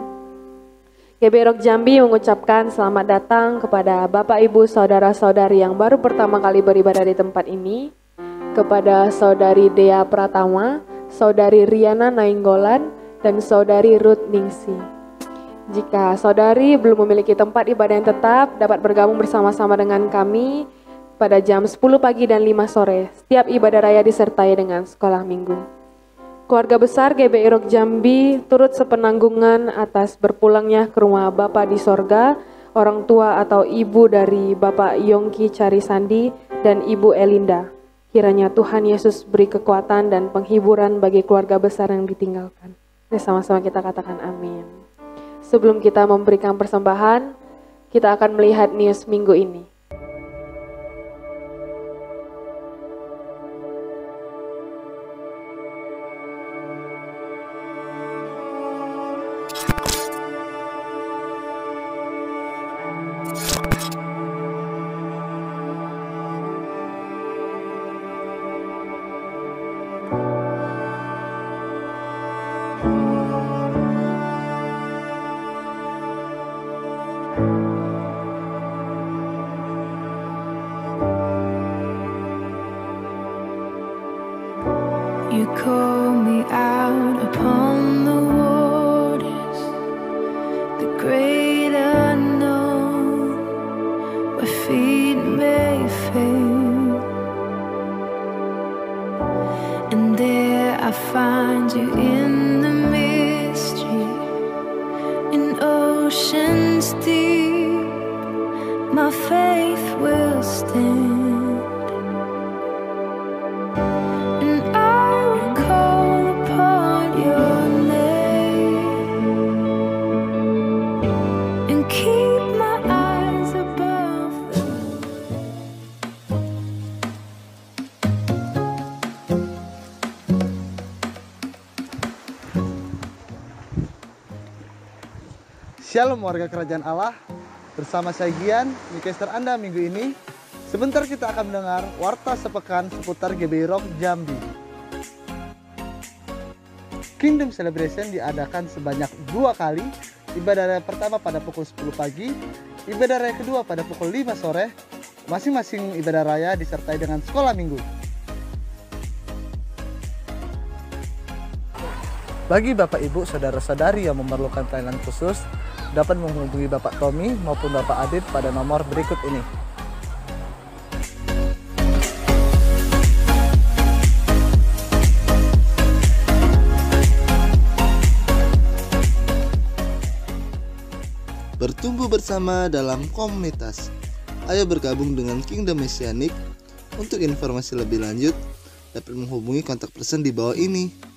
GBI Rock Jambi mengucapkan selamat datang kepada Bapak Ibu Saudara-saudari yang baru pertama kali beribadah di tempat ini. Kepada Saudari Dea Pratama, Saudari Riana Nainggolan, dan Saudari Ruth Ningsi. Jika saudari belum memiliki tempat ibadah yang tetap, dapat bergabung bersama-sama dengan kami pada jam 10 pagi dan 5 sore. Setiap ibadah raya disertai dengan sekolah minggu. Keluarga besar GBI Rock Jambi turut sepenanggungan atas berpulangnya ke rumah Bapa di sorga, orang tua atau ibu dari Bapak Yongki Carisandi dan Ibu Elinda. Kiranya Tuhan Yesus beri kekuatan dan penghiburan bagi keluarga besar yang ditinggalkan. Mari sama-sama kita katakan amin. Sebelum kita memberikan persembahan, kita akan melihat news minggu ini. You call me out upon the waters, the great unknown, where feet may fail. And there I find you in the mystery, in oceans deep, my faith will stand. Shalom warga kerajaan Allah, bersama saya Gian, newscaster Anda minggu ini. Sebentar kita akan mendengar warta sepekan seputar GBI Rock Jambi. Kingdom Celebration diadakan sebanyak 2 kali, ibadah raya pertama pada pukul 10 pagi, ibadah raya kedua pada pukul 5 sore, masing-masing ibadah raya disertai dengan sekolah minggu. Bagi Bapak Ibu, Saudara-saudari yang memerlukan pelayanan khusus, dapat menghubungi Bapak Tommy maupun Bapak Adit pada nomor berikut ini. Bertumbuh bersama dalam komunitas. Ayo bergabung dengan Kingdom Messianic. Untuk informasi lebih lanjut, dapat menghubungi kontak person di bawah ini.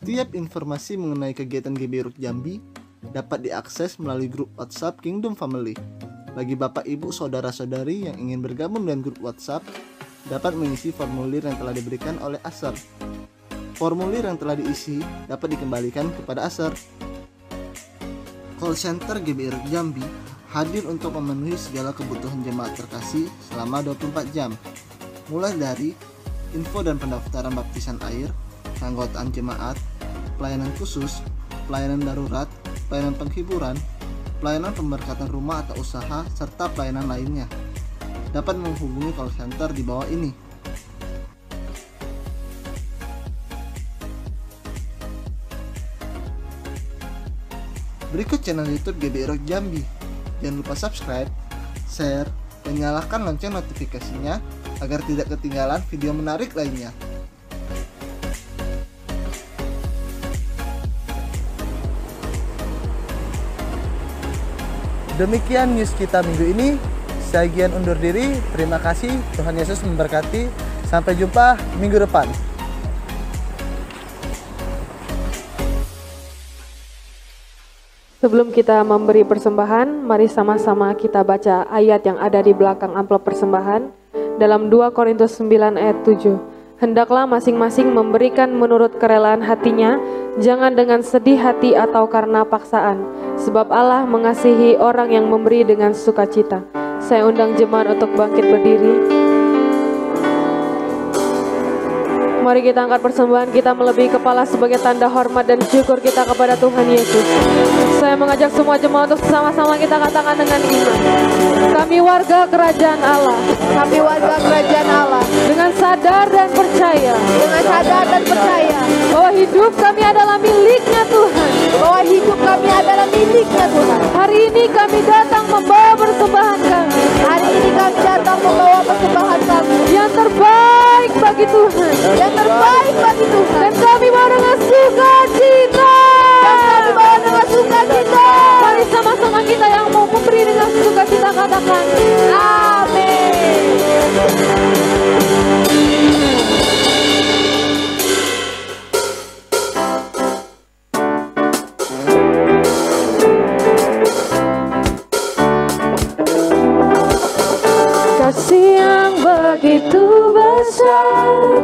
Setiap informasi mengenai kegiatan GBI Rock Jambi dapat diakses melalui grup WhatsApp Kingdom Family. Bagi Bapak Ibu Saudara-saudari yang ingin bergabung dengan grup WhatsApp, dapat mengisi formulir yang telah diberikan oleh Asher. Formulir yang telah diisi dapat dikembalikan kepada Asher. Call center GBI Rock Jambi hadir untuk memenuhi segala kebutuhan jemaat terkasih selama 24 jam. Mulai dari info dan pendaftaran baptisan air, keanggotaan jemaat, pelayanan khusus, pelayanan darurat, pelayanan penghiburan, pelayanan pemberkatan rumah atau usaha, serta pelayanan lainnya. Dapat menghubungi call center di bawah ini. Berikut channel YouTube GBI Rock Jambi. Jangan lupa subscribe, share, dan nyalakan lonceng notifikasinya agar tidak ketinggalan video menarik lainnya. Demikian news kita minggu ini. Saya Gian undur diri. Terima kasih. Tuhan Yesus memberkati. Sampai jumpa minggu depan. Sebelum kita memberi persembahan, mari sama-sama kita baca ayat yang ada di belakang amplop persembahan dalam 2 Korintus 9 ayat 7. Hendaklah masing-masing memberikan menurut kerelaan hatinya, jangan dengan sedih hati atau karena paksaan, sebab Allah mengasihi orang yang memberi dengan sukacita. Saya undang jemaat untuk bangkit berdiri. Mari kita angkat persembahan kita melebihi kepala sebagai tanda hormat dan syukur kita kepada Tuhan Yesus. Saya mengajak semua jemaat untuk sama-sama kita katakan dengan iman. Kami warga kerajaan Allah. Kami warga kerajaan Allah. Dengan sadar dan percaya. Dengan sadar dan percaya. Bahwa hidup kami adalah miliknya Tuhan. Bahwa hidup kami adalah miliknya Tuhan. Hari ini kami datang membawa persembahan kami. Hari ini kami datang membawa persembahan kami. Yang terbaik bagi Tuhan. Yang terbaik bagi Tuhan. Dan kami mau dengan sukacita. Dan kami mau dengan sukacita. Mari sama-sama kita yang mau memberi dengan sukacita katakan amin. Kasih yang begitu besar,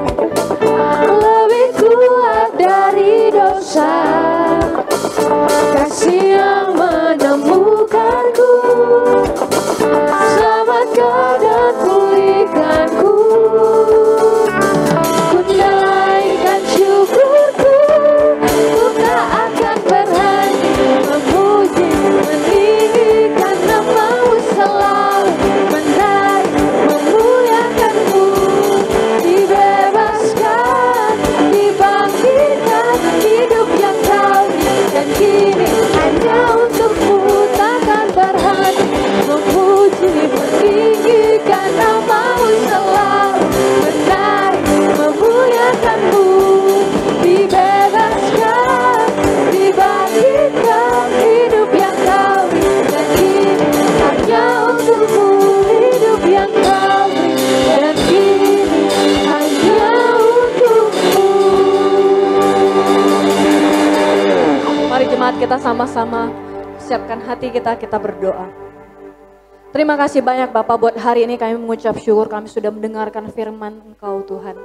lebih kuat dari dosa. Kasih yang menemukanku, selamatkan dan pulihkanku. Ku naikkan syukurku, ku tak akan berhenti memuji, meninggikan namamu selalu, menaik, memuliakanmu. Dibebaskan, dibangkitkan, hidup yang kau dan kini hanya untukmu, takkan berhenti memuji, meninggikan namamu selalu, menaik, memuliakanmu. Dibebaskan, dibangkitkan, hidup yang kau dan kini hanya untukmu, hidup yang kau dan kini hanya untukmu. Mari jemaat kita sama-sama siapkan hati kita, kita berdoa. Terima kasih banyak Bapak buat hari ini kami mengucap syukur kami sudah mendengarkan firman Engkau Tuhan.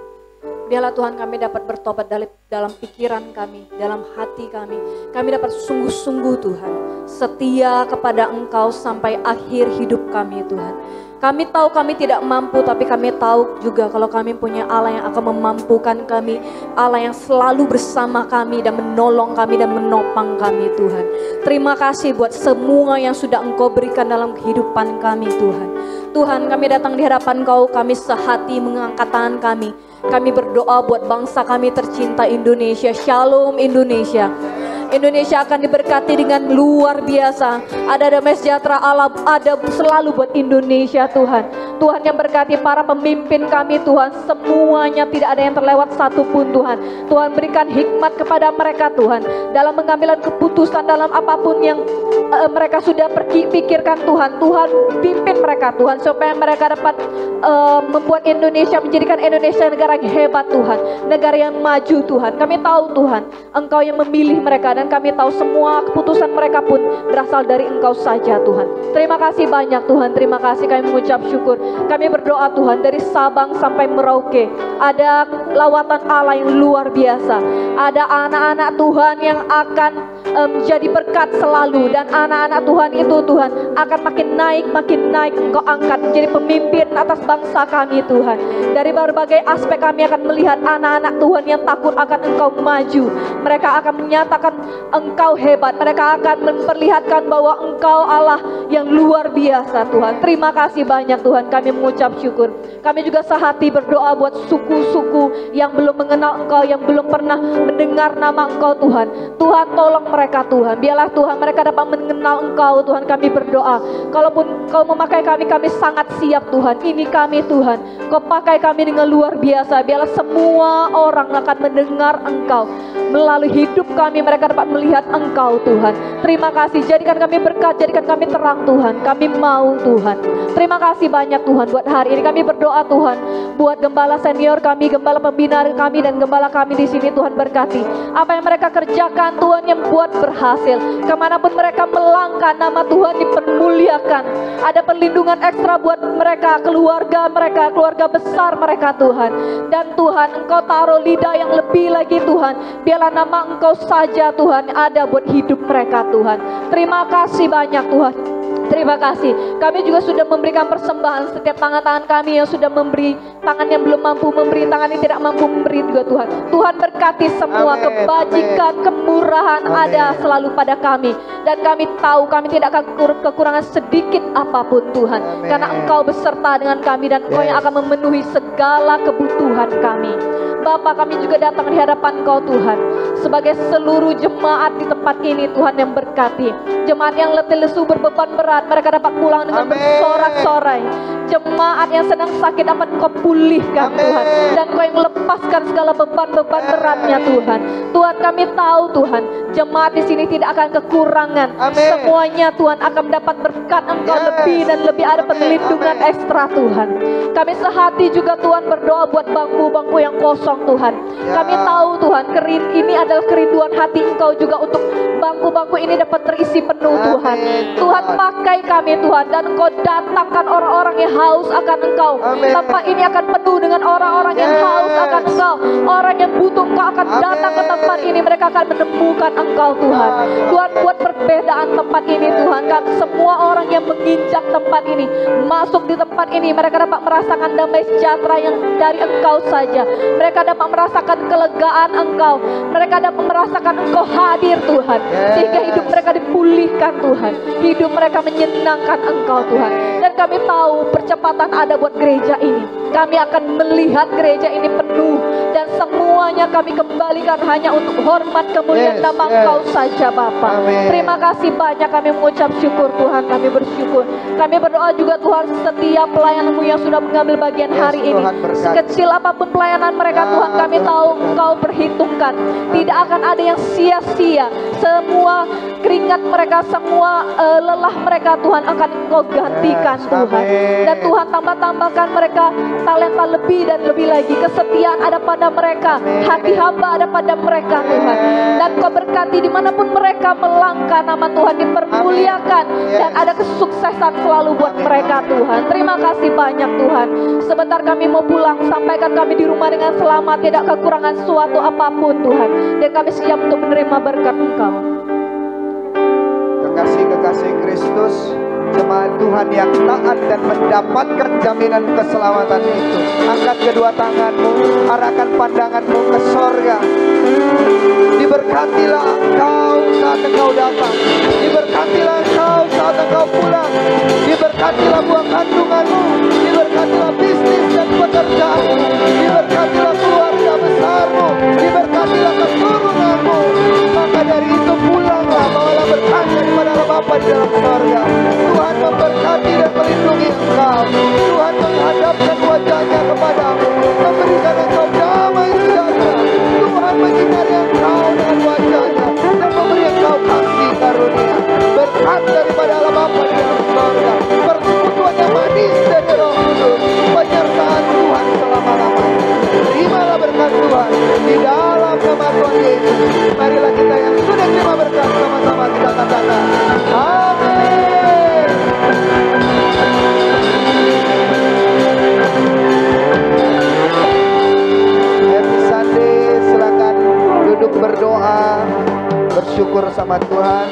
Biarlah Tuhan kami dapat bertobat dalam pikiran kami, dalam hati kami. Kami dapat sungguh-sungguh Tuhan, setia kepada Engkau sampai akhir hidup kami Tuhan. Kami tahu kami tidak mampu, tapi kami tahu juga kalau kami punya Allah yang akan memampukan kami. Allah yang selalu bersama kami dan menolong kami dan menopang kami Tuhan. Terima kasih buat semua yang sudah Engkau berikan dalam kehidupan kami Tuhan. Tuhan, kami datang di hadapan Engkau, kami sehati mengangkat tangan kami. Kami berdoa buat bangsa kami tercinta Indonesia. Shalom Indonesia. Indonesia akan diberkati dengan luar biasa. Ada damai sejahtera Allah, ada selalu buat Indonesia Tuhan. Tuhan yang berkati para pemimpin kami Tuhan. Semuanya tidak ada yang terlewat satupun Tuhan. Tuhan berikan hikmat kepada mereka Tuhan. Dalam mengambil keputusan dalam apapun yang mereka sudah pikirkan Tuhan. Tuhan pimpin mereka Tuhan. Supaya mereka dapat membuat Indonesia, menjadikan Indonesia negara yang hebat Tuhan. Negara yang maju Tuhan. Kami tahu Tuhan, Engkau yang memilih mereka. Dan kami tahu semua keputusan mereka pun berasal dari Engkau saja Tuhan. Terima kasih banyak Tuhan. Terima kasih kami mengucap syukur. Kami berdoa Tuhan dari Sabang sampai Merauke. Ada lawatan Allah yang luar biasa. Ada anak-anak Tuhan yang akan menjadi berkat selalu. Dan anak-anak Tuhan itu Tuhan akan makin naik Engkau angkat menjadi pemimpin atas bangsa kami Tuhan. Dari berbagai aspek kami akan melihat anak-anak Tuhan yang takut akan Engkau maju. Mereka akan menyatakan Engkau hebat. Mereka akan memperlihatkan bahwa Engkau Allah yang luar biasa Tuhan. Terima kasih banyak Tuhan. Kami mengucap syukur. Kami juga sehati berdoa buat suku-suku yang belum mengenal Engkau, yang belum pernah mendengar nama Engkau Tuhan. Tuhan tolong mereka Tuhan. Biarlah Tuhan mereka dapat mengenal Engkau Tuhan. Kami berdoa. Kalaupun Kau memakai kami, kami sangat siap Tuhan. Ini kami Tuhan. Kau pakai kami dengan luar biasa. Biarlah semua orang akan mendengar Engkau. Melalui hidup kami mereka dapat melihat Engkau Tuhan. Terima kasih. Jadikan kami berkat, jadikan kami terang Tuhan. Kami mau Tuhan. Terima kasih banyak Tuhan buat hari ini. Kami berdoa Tuhan buat gembala senior kami, gembala pembina kami dan gembala kami di sini Tuhan berkati. Apa yang mereka kerjakan Tuhan yang buat berhasil. Kemanapun mereka melangkah nama Tuhan dipermuliakan. Ada perlindungan ekstra buat mereka, keluarga besar mereka Tuhan. Dan Tuhan Engkau taruh lidah yang lebih lagi Tuhan. Biarlah nama Engkau saja Tuhan ada buat hidup mereka Tuhan. Terima kasih banyak Tuhan. Terima kasih. Kami juga sudah memberikan persembahan setiap tangan-tangan kami yang sudah memberi, tangan yang belum mampu memberi, tangan yang tidak mampu memberi juga Tuhan. Tuhan berkati semua Amin. kebajikan, kemurahan Amin. ada selalu pada kami. Dan kami tahu kami tidak akan kekurangan sedikit apapun Tuhan. Amin. Karena Engkau beserta dengan kami dan Engkau yang Yes. akan memenuhi segala kebutuhan kami. Bapa, kami juga datang di hadapan Engkau Tuhan. Sebagai seluruh jemaat di tempat ini Tuhan yang berkati. Jemaat yang letih lesu berbeban berat, mereka dapat pulang dengan Amin. bersorak-sorai. Jemaat yang sedang sakit dapat Engkau pulihkan Amin. Tuhan. Dan Engkau yang lepaskan segala beban-beban beratnya Tuhan. Tuhan, kami tahu Tuhan, jemaat di sini tidak akan kekurangan. Amin. Semuanya Tuhan akan mendapat berkat Engkau Yes. lebih dan lebih ada Amin. perlindungan Amin. ekstra Tuhan. Kami sehati juga Tuhan berdoa buat bangku-bangku yang kosong Tuhan. Ya. Kami tahu Tuhan, ini adalah kerinduan hati Engkau juga untuk bangku-bangku ini dapat terisi penuh Tuhan. Amin. Tuhan, pakai kami Tuhan, dan Engkau datangkan orang-orang yang haus akan Engkau. Amin. Tempat ini akan penuh dengan orang-orang yang Yes. haus akan Engkau. Orang yang butuh Engkau akan Amin. datang ke tempat ini, mereka akan menemukan Engkau Tuhan. Amin. Tuhan, buat perbedaan tempat ini Tuhan. Kami semua orang yang menginjak tempat ini, masuk di tempat ini, mereka dapat merasakan damai sejahtera yang dari Engkau saja. Mereka dapat merasakan kelegaan Engkau. Mereka dapat merasakan Engkau hadir Tuhan. Sehingga hidup mereka dipulihkan Tuhan. Hidup mereka menyenangkan Engkau Tuhan. Dan kami tahu percepatan ada buat gereja ini. Kami akan melihat gereja ini penuh. Dan semuanya kami kembalikan hanya untuk hormat kemuliaan Yes, nama yes. Engkau saja Bapa. Amin. Terima kasih banyak, kami mengucap syukur Tuhan. Kami bersyukur. Kami berdoa juga Tuhan, setiap pelayan-Mu yang sudah mengambil bagian Yes, hari ini, Tuhan berkati. sekecil apapun pelayanan mereka Ya, Tuhan, kami Tuhan tahu berkati. Engkau perhitungkan. Tidak akan ada yang sia-sia. Semua keringat mereka, semua lelah mereka Tuhan akan Engkau gantikan Yes, Tuhan. amin. Dan Tuhan tambahkan mereka talenta lebih dan lebih lagi. Kesetiaan ada pada mereka, Amin. hati hamba ada pada mereka Tuhan. Dan Kau berkati dimanapun mereka melangkah, nama Tuhan dipermuliakan. Yes. Dan ada kesuksesan selalu buat Amin. mereka Tuhan. Terima kasih banyak Tuhan. Sebentar kami mau pulang, sampaikan kami di rumah dengan selamat, tidak kekurangan suatu apapun Tuhan. Dan kami siap untuk menerima berkat Engkau. Kekasih-kekasih Kristus, jemaat Tuhan yang taat dan mendapatkan jaminan keselamatan itu, angkat kedua tanganmu, arahkan pandanganmu ke sorga. Diberkatilah engkau saat engkau datang, diberkatilah engkau saat engkau pulang, diberkatilah buah kandunganmu, diberkatilah bisnis dan pekerjaanmu, diberkatilah keluarga besarmu, diberkatilah keturunanmu. Maka dari itu pulanglah, bawalah berkat daripada Allah Bapa di dalam sorga. Tuhan memberkati dan melindungi engkau. Tuhan menghadapkan wajahnya kepadamu, memberikan engkau damai sejahtera. Tuhan menyinari engkau dengan wajahnya dan memberi engkau kasih karunia. Berkat daripada Allah Bapa di dalam sorga, persekutuan yang manis dari Roh Kudus, penyertaan Tuhan selama-lamanya. Terimalah berkat Tuhan di dalam nama Tuhan Yesus. Marilah kita yang sudah terima berkat sama-sama kita katakan amin. Happy Sunday, silakan duduk berdoa, bersyukur sama Tuhan.